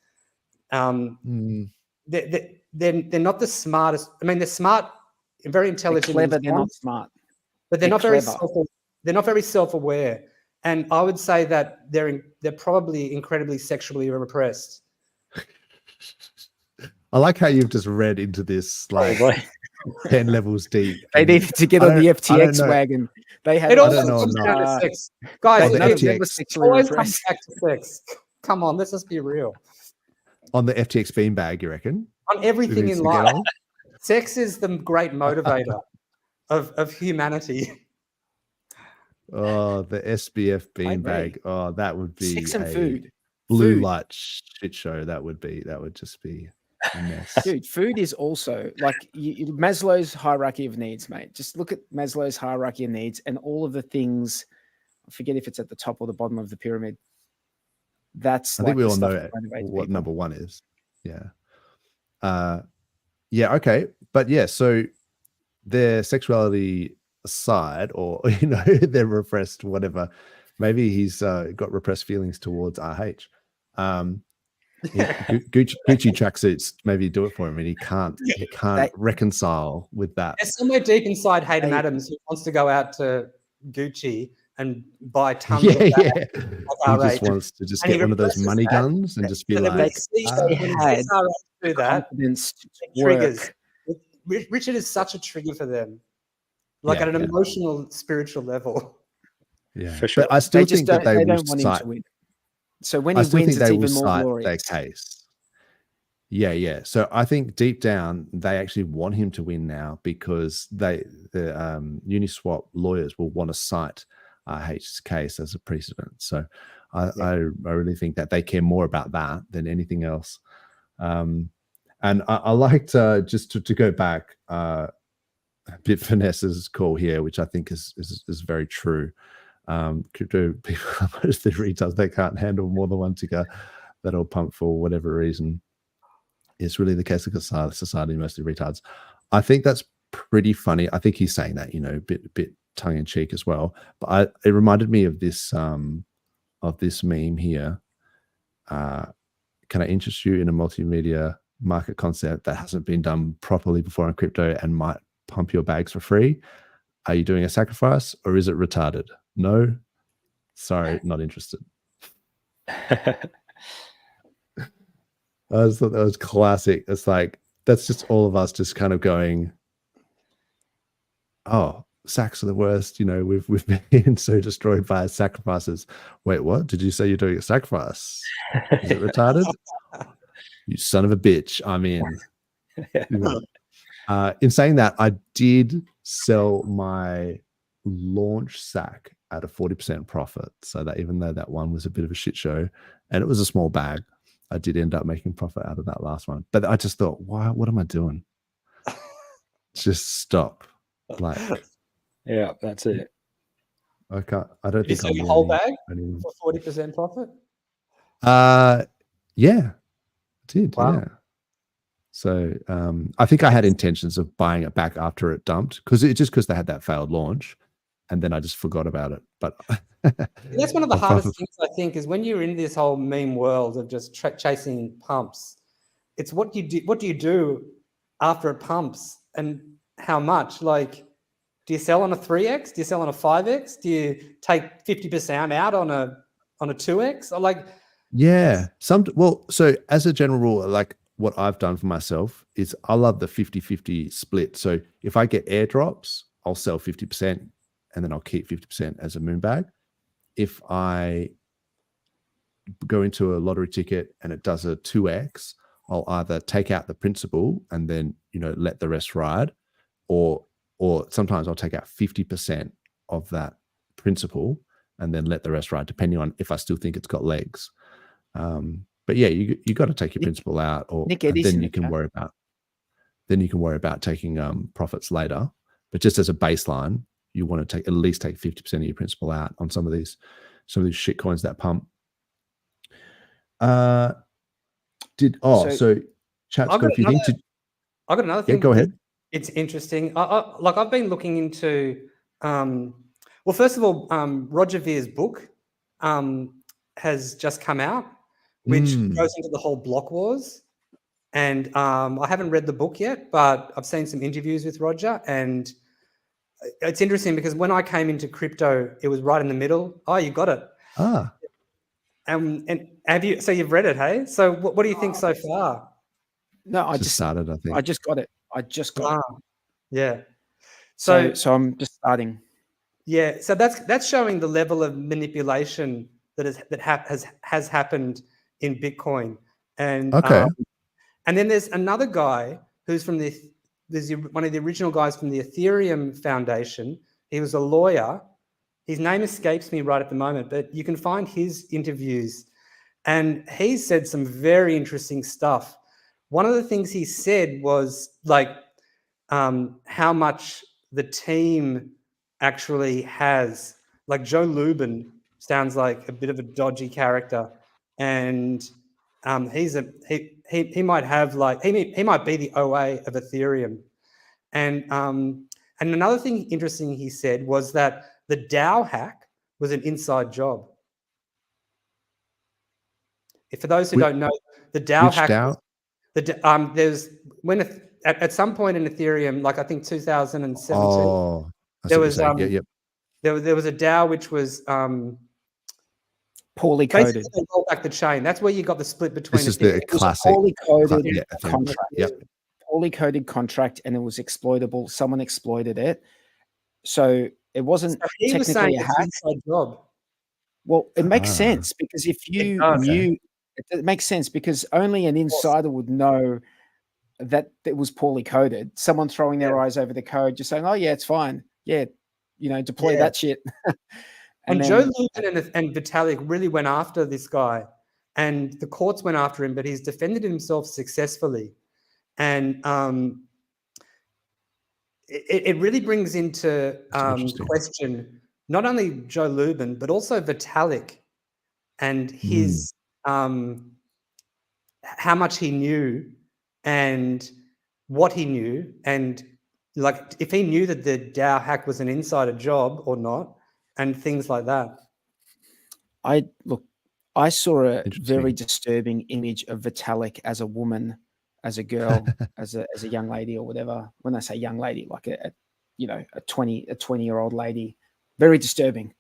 They're not the smartest. I mean, they're smart and very intelligent. They're clever. They're not smart. But they're not very self-aware. And I would say that they're probably incredibly sexually repressed. I like how you've just read into this, like, 10 levels deep. They needed to get on the FTX wagon. They had. It always comes down to sex, guys. It always comes back to sex. Come on, let's just be real. On the FTX beanbag, you reckon? On everything in life, sex is the great motivator of humanity. Oh, the SBF beanbag. Oh, that would be sex and food. Blue light shit show. That would just be a mess. Dude, food is also like Maslow's hierarchy of needs, mate. Just look at Maslow's hierarchy of needs and all of the things. I forget if it's at the top or the bottom of the pyramid. That's, I think we all know what number one is. Yeah. Yeah. Okay. But yeah, so their sexuality aside, or, you know, they're repressed, whatever. Maybe he's got repressed feelings towards RH. Gucci tracksuits maybe do it for him, and he can't reconcile with that. There's somewhere deep inside Hayden Adams who wants to go out to Gucci and buy tons Yeah, of bags yeah. like He just RH. wants to just And he get one of those replaces money that. guns and just be So then when like, you see they when had RH do that, confidence to it work. triggers. Richard is such a trigger for them, like Yeah, at an yeah. emotional, spiritual level. yeah. For sure. But I still They just think that don't. They will don't want him cite. to win. So when I he still wins, think it's they will even more cite their glorious. case. Yeah, yeah. So I think deep down they actually want him to win now because the Uniswap lawyers will want to cite RH's case as a precedent. So I really think that they care more about that than anything else. And I liked just to go back a bit Vanessa's call here, which I think is very true. Crypto people, most of the retailers, they can't handle more than one ticker that'll pump for whatever reason. It's really the case of society, mostly retards. I think that's pretty funny. I think he's saying that, you know, a bit tongue in cheek as well. But it reminded me of this meme here. Can I interest you in a multimedia market concept that hasn't been done properly before on crypto and might pump your bags for free? Are you doing a sacrifice or is it retarded? No, sorry, not interested. I just thought that was classic. It's like, that's just all of us just kind of going, oh, sacks are the worst. You know, we've been so destroyed by sacrifices. Wait, what? Did you say you're doing a sacrifice? Is it retarded? You son of a bitch. I'm in. In saying that, I did sell my launch sack at a 40% profit. So that even though that one was a bit of a shit show and it was a small bag, I did end up making profit out of that last one. But I just thought, what am I doing? Just stop. Like, Yeah, that's it. I don't Did you think sell I'll your be whole bag any. for 40% profit? Yeah, I did. Wow. Yeah. So I think I had intentions of buying it back after it dumped because they had that failed launch, and then I just forgot about it. But that's one of the hardest things, I think, is when you're in this whole meme world of just chasing pumps. It's what you do. What do you do after it pumps, and how much? Like, do you sell on a 3x? Do you sell on a 5x? Do you take 50% out on a 2x? Or like, yeah, so as a general rule, like what I've done for myself is I love the 50-50 split. So if I get airdrops, I'll sell 50% and then I'll keep 50% as a moon bag. If I go into a lottery ticket and it does a 2x, I'll either take out the principal and then, you know, let the rest ride, or sometimes I'll take out 50% of that principal and then let the rest ride, depending on if I still think it's got legs. But yeah, you got to take your principal out, or then you can worry about taking profits later. But just as a baseline, you want to at least take 50% of your principal out on some of these shit coins that pump. So chat's got a few things. I've got another thing. Yeah, go ahead. It's interesting. I've been looking into. Well, first of all, Roger Vere's book has just come out, which goes into the whole block wars. And I haven't read the book yet, but I've seen some interviews with Roger, and it's interesting because when I came into crypto, it was right in the middle. Oh, you got it. And have you? So you've read it, hey? So what do you think so far? No, I just started. I think I just got it. It. Yeah. So I'm just starting. Yeah. So that's showing the level of manipulation that has happened in Bitcoin. And and then there's another guy who's from there's one of the original guys from the Ethereum Foundation. He was a lawyer. His name escapes me right at the moment, but you can find his interviews. And he said some very interesting stuff. One of the things he said was like how much the team actually has. Like Joe Lubin sounds like a bit of a dodgy character, and he might have like he might be the OA of Ethereum. And another thing interesting he said was that the DAO hack was an inside job. For those who don't know, the DAO hack. DAO? There's at some point in Ethereum, like I think 2017, there was there was a DAO which was poorly basically coded. they roll back the chain. That's where you got the split between. This is the It was a classic. poorly coded Yeah, contract. Yep. Poorly coded contract, and it was exploitable. Someone exploited it, so it wasn't So he was technically saying a it's an hack. inside job. Well, it makes Ah. sense because if you does. knew, it makes sense because only an insider would know that it was poorly coded. Someone throwing their eyes over the code, just saying, "Oh yeah, it's fine. Yeah, deploy Yeah. that shit." And then- Joe Lubin and Vitalik really went after this guy, and the courts went after him, but he's defended himself successfully. And it really brings into interesting. question not only Joe Lubin, but also Vitalik and his how much he knew and what he knew, and like if he knew that the DAO hack was an insider job or not, and things like that. I saw a Interesting. very disturbing image of Vitalik as a woman, as a girl, as a young lady or whatever. When I say young lady, like a 20-year-old lady, very disturbing.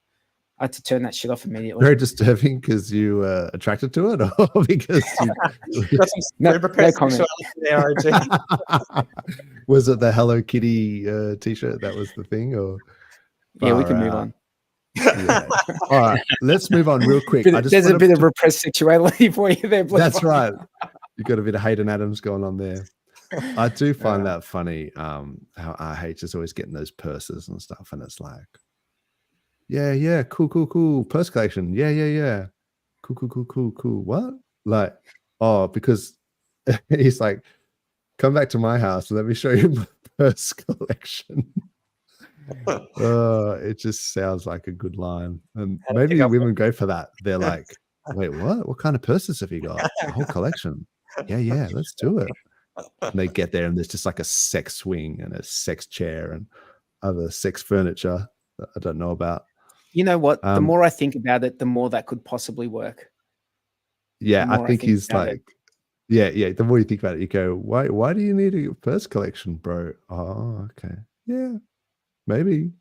I had to turn that shit off immediately. Very disturbing because you attracted to it, or because you... Got some No comment. sexuality there, OG. Was it the Hello Kitty t-shirt that was the thing, or Yeah, we far can move out? on. Yeah. All right, let's move on real quick. There's a bit of repressed sexuality for you there. Blue That's Fire. right. You got a bit of Hayden Adams going on there. I do find that funny. How RH is always getting those purses and stuff, and it's like, yeah, cool. Purse collection, yeah, cool. What? Like, oh, because he's like, come back to my house and let me show you my purse collection. It just sounds like a good line, and maybe women go for that. They're like, wait, what kind of purses have you got? A whole collection. Yeah, let's do it. And they get there and there's just like a sex swing and a sex chair and other sex furniture that I don't know about. You know what, the more I think about it, the more that could possibly work. Yeah, I think he's like, yeah, the more you think about it, you go, why do you need a purse collection, bro? Oh, okay, yeah, maybe.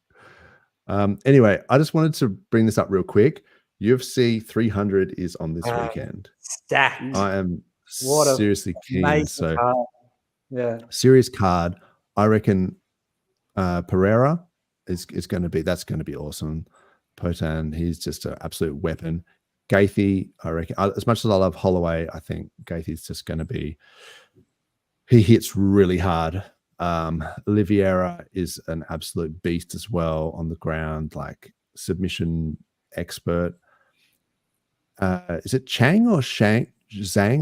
Anyway, I just wanted to bring this up real quick. UFC 300 is on this weekend. Stacked. I am What seriously keen. So card. Yeah, serious card. I reckon Pereira is going to be, that's going to be awesome. Potan, he's just an absolute weapon. Gaethje, I reckon, as much as I love Holloway, I think Gaethje's just going to be, he hits really hard. Oliveira is an absolute beast as well on the ground, like submission expert. Is it Chang or Zhang?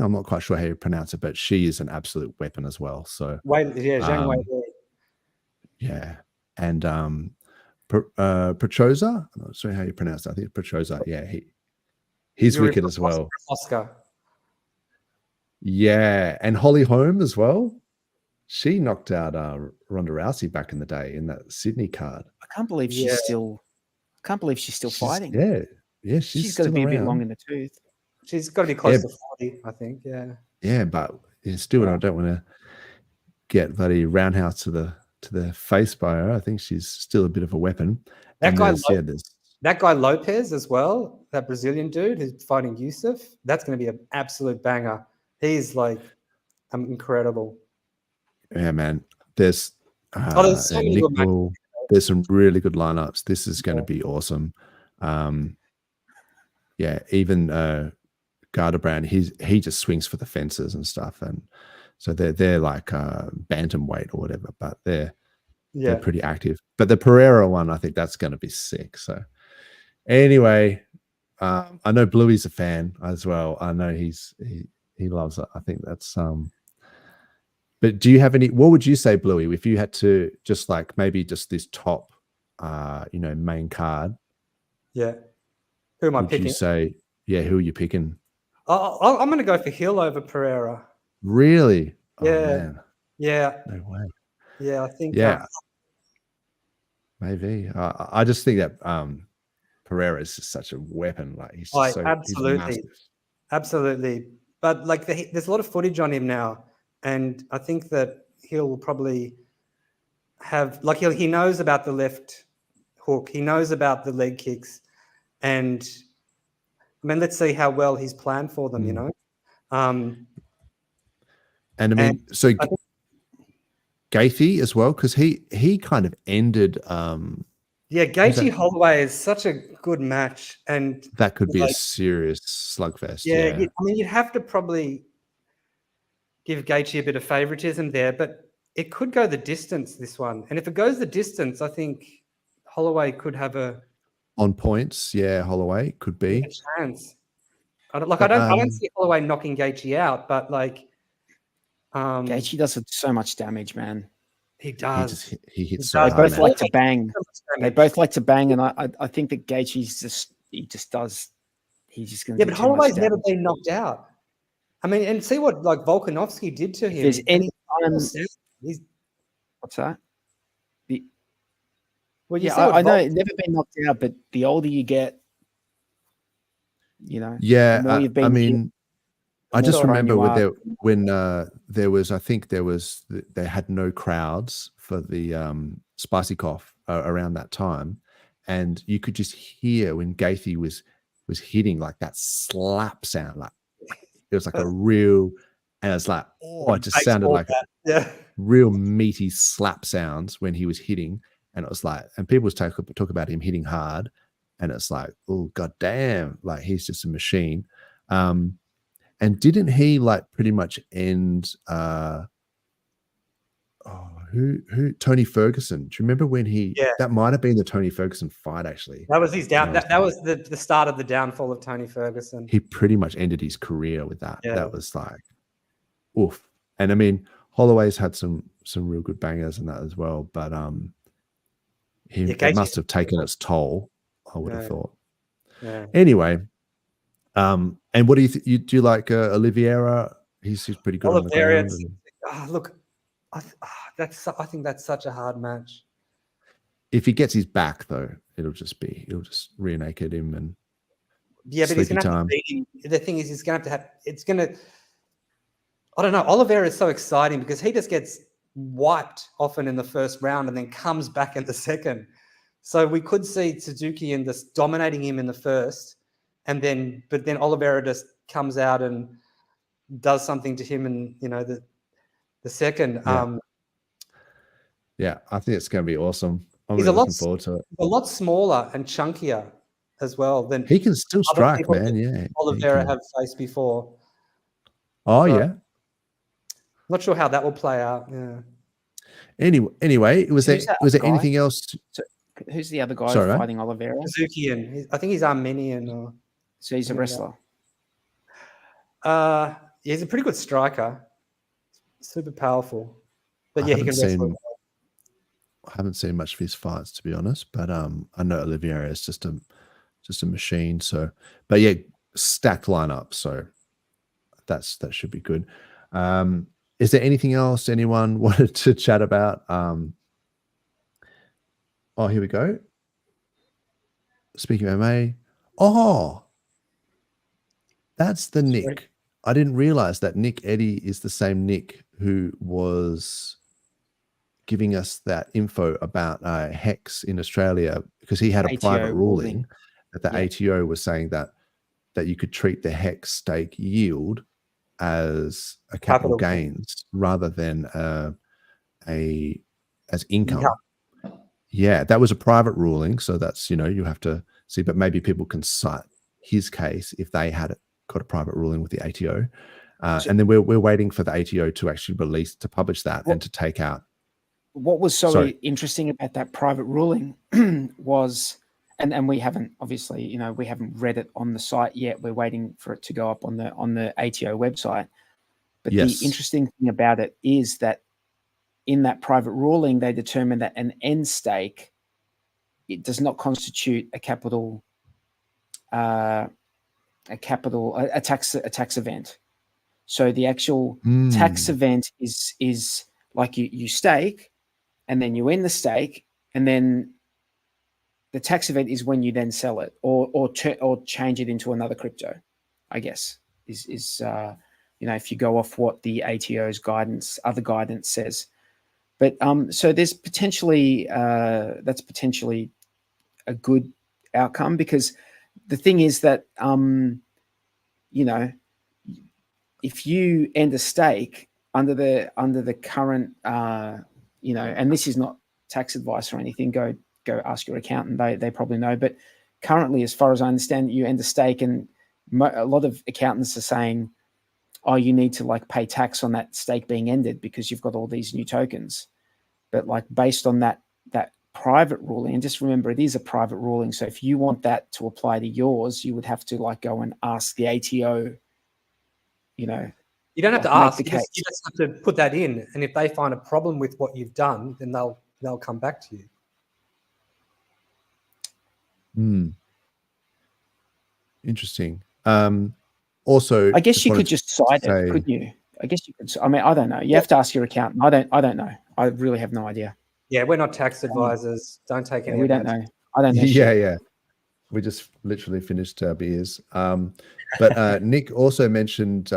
I'm not quite sure how you pronounce it, but she is an absolute weapon as well. So Zhang Wei. yeah, and Petroza, I'm not sure how you pronounce it. I think it's Petroza. Yeah, he's wicked as well. Oscar. Yeah, and Holly Holm as well. She knocked out Ronda Rousey back in the day in that Sydney card. I can't believe she's still fighting. Yeah, she's got to be a bit long in the tooth. She's got to be close to 40, I think. Yeah, but still, I don't want to get bloody roundhouse to the face by her. I think she's still a bit of a weapon. That guy Lopez as well, that Brazilian dude who's fighting Yusuf, that's going to be an absolute banger. He's like incredible. Yeah, man. There's there's so many good there's some really good lineups. This is going to be awesome. Yeah, even Gardebrand, he just swings for the fences and stuff, and so they're like bantamweight or whatever, but they're pretty active. But the Pereira one, I think that's going to be sick. So anyway, I know Bluey's a fan as well. I know he loves it. I think that's But do you have any? What would you say, Bluey, if you had to just like maybe just this top, main card? Yeah. Who am I picking? Would you say, who are you picking? I'm going to go for Hill over Pereira. Really? Yeah. Oh, man. Yeah. No way. Yeah, I think. Yeah. Maybe. I just think that Pereira is just such a weapon. Like he's just absolutely. But like there's a lot of footage on him now, and I think that he'll probably have he knows about the left hook. He knows about the leg kicks, and I mean, let's see how well he's planned for them. You know, and I mean, so I think, Gaethje as well, because he kind of ended. yeah, Gaethje Holloway is such a good match, and that could be a serious slugfest. Yeah, I mean, you'd have to probably give Gaethje a bit of favoritism there, but it could go the distance, this one. And if it goes the distance, I think Holloway could have on points. Yeah, Holloway could be a chance. I don't see Holloway knocking Gaethje out, but like Gaethje does so much damage, man. He does. He hits so hard. They both like to bang. They both like to bang, and I think that Gaethje's just going to. Yeah, but Holloway's never been knocked out. I mean, and see what like Volkanovski did to him. There's any time. What's that? Well, yeah, I know it's never been knocked out, but the older you get, you know. Yeah, the more you've been I mean, I just remember when there was, I think they had no crowds for the Spicy Cough around that time, and you could just hear when Gaethje was hitting like that slap sound, like it was like a real, and it's like, oh, it just sounded like real meaty slap sounds when he was hitting, and it was like, and people talk about him hitting hard, and it's like, oh god damn, like he's just a machine. And didn't he like pretty much end Tony Ferguson? Do you remember when that might have been the Tony Ferguson fight actually? That was his down. That was the start of the downfall of Tony Ferguson. He pretty much ended his career with that. Yeah. That was like, oof. And I mean, Holloway's had some real good bangers and that as well, but it must have taken its toll, I would have thought. Yeah. Anyway. And what do you do? You like Oliveira? He's pretty good. Oliveira, look, I think that's such a hard match. If he gets his back, though, it'll just rear naked him and but he's gonna have to beat him. The thing is, he's gonna have to I don't know. Oliveira is so exciting because he just gets wiped often in the first round and then comes back in the second. So we could see Suzuki and just dominating him in the first. But then Oliveira just comes out and does something to him, and the second. Yeah, I think it's going to be awesome. I'm really looking forward to it. A lot smaller and chunkier as well than he can still strike, man. Yeah, Oliveira have faced before. Oh yeah. Not sure how that will play out. Yeah. Anyway, was there anything else? Who's the other guy fighting Oliveira? Suzuki, I think he's Armenian. So he's a wrestler. He's a pretty good striker. Super powerful. But yeah, he can wrestle. I haven't seen much of his fights, to be honest. But I know Oliveira is just a machine. So, but yeah, stacked lineup. So that should be good. Is there anything else anyone wanted to chat about? Oh, here we go. Speaking of MMA. Oh, that's the Nick. I didn't realize that Nick Eddy is the same Nick who was giving us that info about Hex in Australia, because he had a private ruling that the ATO was saying that you could treat the Hex stake yield as a capital gains rather than as income. Yeah, that was a private ruling, so that's you have to see, but maybe people can cite his case if they had got a private ruling with the ATO, and then we're waiting for the ATO to actually publish that and to take out. What was so interesting about that private ruling was, and we haven't obviously we haven't read it on the site yet. We're waiting for it to go up on the ATO website. But the interesting thing about it is that in that private ruling, they determined that an end stake, it does not constitute a tax event. So the actual tax event is like you stake, and then you end the stake, and then the tax event is when you then sell it or change it into another crypto, I guess is if you go off what the ATO's other guidance says. But so there's potentially that's potentially a good outcome, because the thing is that you know, if you end a stake under the current you know, and this is not tax advice or anything, go ask your accountant, they probably know, but currently, as far as I understand, you end a stake, and a lot of accountants are saying, oh, you need to like pay tax on that stake being ended because you've got all these new tokens. But like based on that private ruling, and just remember it is a private ruling, so if you want that to apply to yours, you would have to like go and ask the ATO, you know. You don't have like, to ask, the you just have to put that in, and if they find a problem with what you've done, then they'll come back to you. Interesting. Also, I guess you could just cite it, couldn't you? I guess you could. I mean, I don't know. You have to ask your accountant. I don't know. I really have no idea. Yeah, we're not tax advisors. Don't take any. We don't know. I don't know. Yeah. We just literally finished our beers. But Nick also mentioned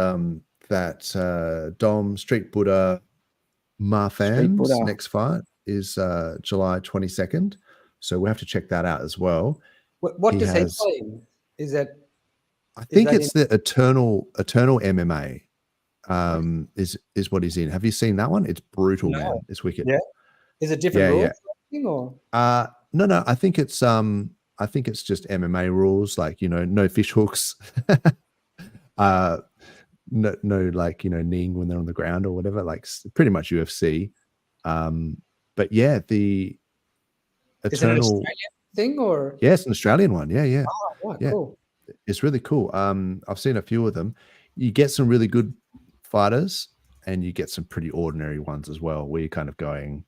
that Dom Street Buddha Marfan's next fight is July 22nd. So we'll have to check that out as well. What does he play in? Is that? I think it's the Eternal MMA. Is what he's in. Have you seen that one? It's brutal, man. It's wicked. Yeah. Is it different rules? Or? No. I think it's just MMA rules, like, you know, no fish hooks. No, like, you know, kneeing when they're on the ground or whatever, like pretty much UFC. But yeah, the Eternal. Is it an Australian thing or? Yeah, it's an Australian one. Yeah. Oh, right, yeah. Cool. It's really cool. I've seen a few of them. You get some really good fighters and you get some pretty ordinary ones as well, where you're kind of going,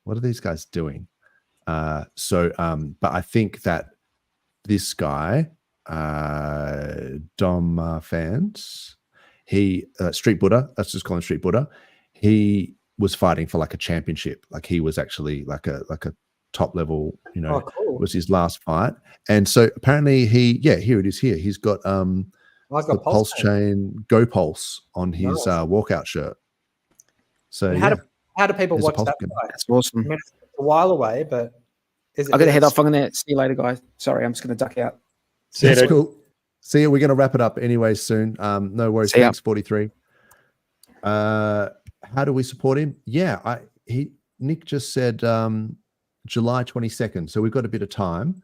what are these guys doing? But I think that this guy, Dom Fans, he Street Buddha, let's just call him Street Buddha. He was fighting for like a championship. Like he was actually like a top level, you know, cool. was his last fight. And so apparently here it is here. He's got the PulseChain Go Pulse on his walkout shirt. So how do people watch that fight? That's awesome. I mean, it's a while away, but I got to head off. I'm going to see you later, guys. Sorry, I'm just going to duck out. That's cool. See you. We're going to wrap it up anyway soon. No worries. Thanks, 43. How do we support him? Yeah, Nick just said July 22nd. So we've got a bit of time,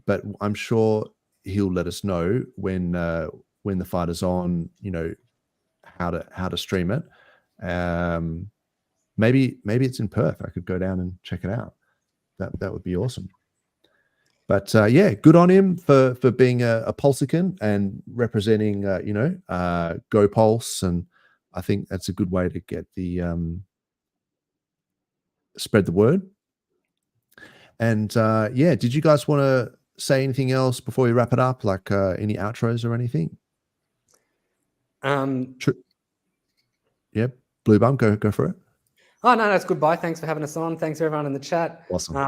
but I'm sure he'll let us know when the fight is on, you know, how to stream it. Maybe it's in Perth. I could go down and check it out. That would be awesome. But yeah, good on him for being a Pulsican and representing Go Pulse, and I think that's a good way to get the spread the word. And yeah, did you guys want to say anything else before we wrap it up, like any outros or anything? Yep, Blue Bum, go for it. Oh, no, that's goodbye. Thanks for having us on. Thanks everyone in the chat. Awesome.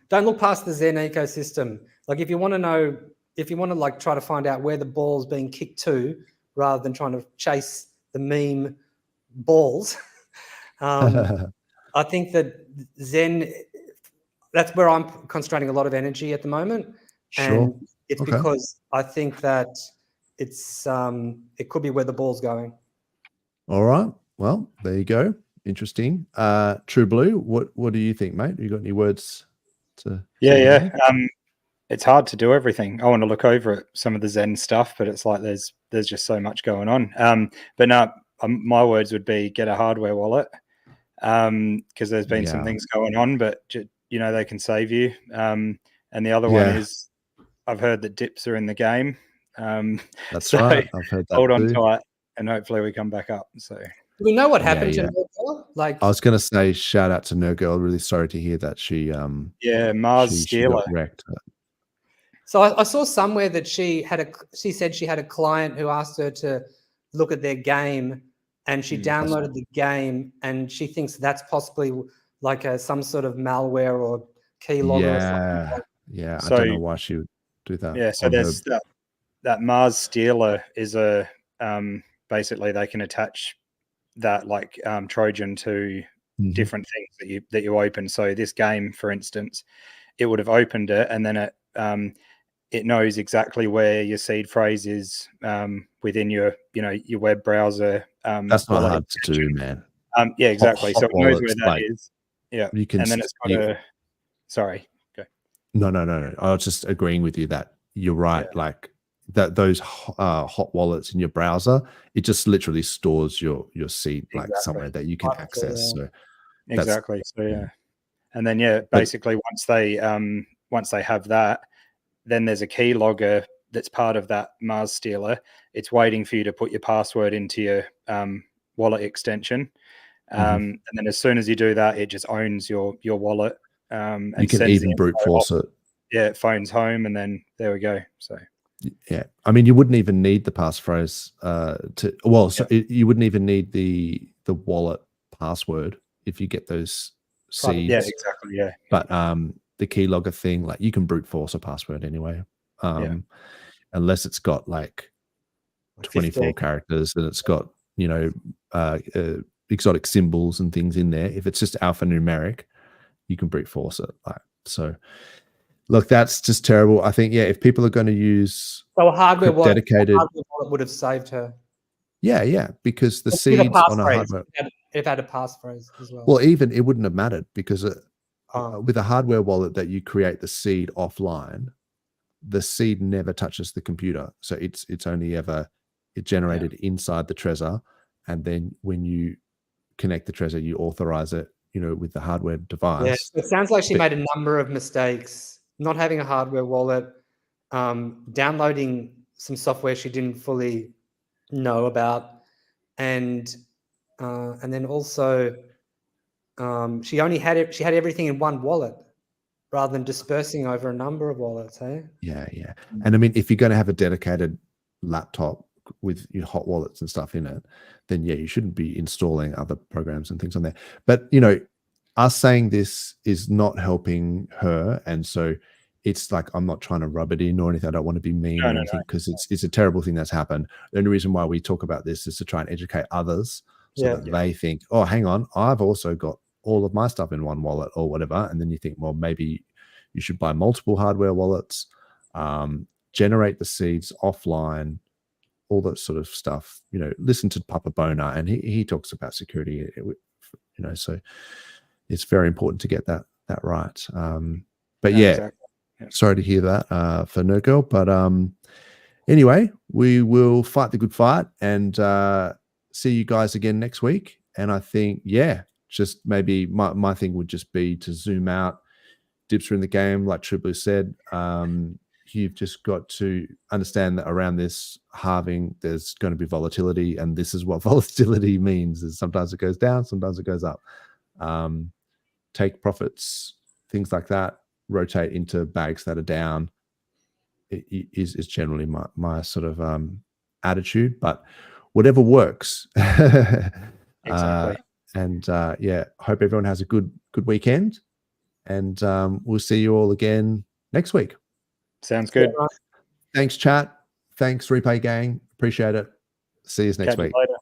Don't look past the Zen ecosystem. Like if you want to like try to find out where the ball's being kicked to, rather than trying to chase the meme balls, I think that Zen, that's where I'm concentrating a lot of energy at the moment. Sure. And it's because I think that it's it could be where the ball's going. All right. Well, there you go. Interesting. True Blue, what do you think, mate? You got any words to say? It's hard to do everything. I want to look over some of the Zen stuff, but it's like there's just so much going on. But no, my words would be get a hardware wallet, because there's been some things going on, but you know, they can save you. And the other one is, I've heard that dips are in the game. That's right. I've heard that. Hold on tight, and hopefully we come back up. So. Do we know what happened to Nerdgirl? Like, I was going to say, shout out to Nerdgirl. Really sorry to hear that she Mars she got wrecked. So I saw somewhere that she said she had a client who asked her to look at their game, and she downloaded the game, and she thinks that's possibly like some sort of malware or keylogger or something. Yeah, so, I don't know why she would do that. Yeah, so there's that Mars Stealer is a basically they can attach that like Trojan to different things that you open. So this game, for instance, it would have opened it, and then it knows exactly where your seed phrase is within your web browser. That's not hard to do, man. Yeah, exactly. Hot So it knows where wallets, that like, is. Yeah, you can, and then it's got a. Sorry. Go. No. I was just agreeing with you that you're right. Yeah. Like that, those hot wallets in your browser, it just literally stores your seed like Exactly. somewhere that you can access. So exactly. So yeah, and then basically once they have that, then there's a keylogger that's part of that Mars stealer. It's waiting for you to put your password into your wallet extension. And then as soon as you do that, it just owns your wallet. And you can even brute force it. Yeah, it phones home, and then there we go. So yeah, I mean, you wouldn't even need the passphrase you wouldn't even need the wallet password if you get those seeds. Yeah, exactly. Yeah, but the keylogger thing, like, you can brute force a password anyway, unless it's got like 24 characters and it's got exotic symbols and things in there. If it's just alphanumeric, you can brute force it. Like, so look, that's just terrible. I think, if people are going to use a hardware dedicated, wallet would have saved her. Yeah, because the seeds on a hardware, it had a passphrase as well. Well, even it wouldn't have mattered because with a hardware wallet that you create the seed offline, the seed never touches the computer. So it's only ever generated inside the Trezor, and then when you connect the Trezor, you authorize it, with the hardware device. Yeah, it sounds like she made a number of mistakes. Not having a hardware wallet, downloading some software she didn't fully know about, and then also she had everything in one wallet rather than dispersing over a number of wallets. Yeah. And I mean, if you're going to have a dedicated laptop with your hot wallets and stuff in it, then you shouldn't be installing other programs and things on there. But us saying this is not helping her, and so it's like, I'm not trying to rub it in or anything. I don't want to be mean or anything, because it's a terrible thing that's happened. The only reason why we talk about this is to try and educate others so that they think, oh, hang on, I've also got all of my stuff in one wallet or whatever. And then you think, well, maybe you should buy multiple hardware wallets, generate the seeds offline, all that sort of stuff. Listen to Papa Boner, and he talks about security, so it's very important to get that right. But exactly. Sorry to hear that for Nerd Girl, but anyway, we will fight the good fight and see you guys again next week. And I think, just maybe my thing would just be to zoom out. Dips are in the game, like True Blue said. You've just got to understand that around this halving, there's going to be volatility, and this is what volatility means: is sometimes it goes down, sometimes it goes up. Take profits, things like that. Rotate into bags that are down. It is generally my sort of attitude, but whatever works. Exactly. Hope everyone has a good weekend, and we'll see you all again next week. Sounds good. Thanks, chat. Thanks, Replay Gang. Appreciate it. See you next week. Later.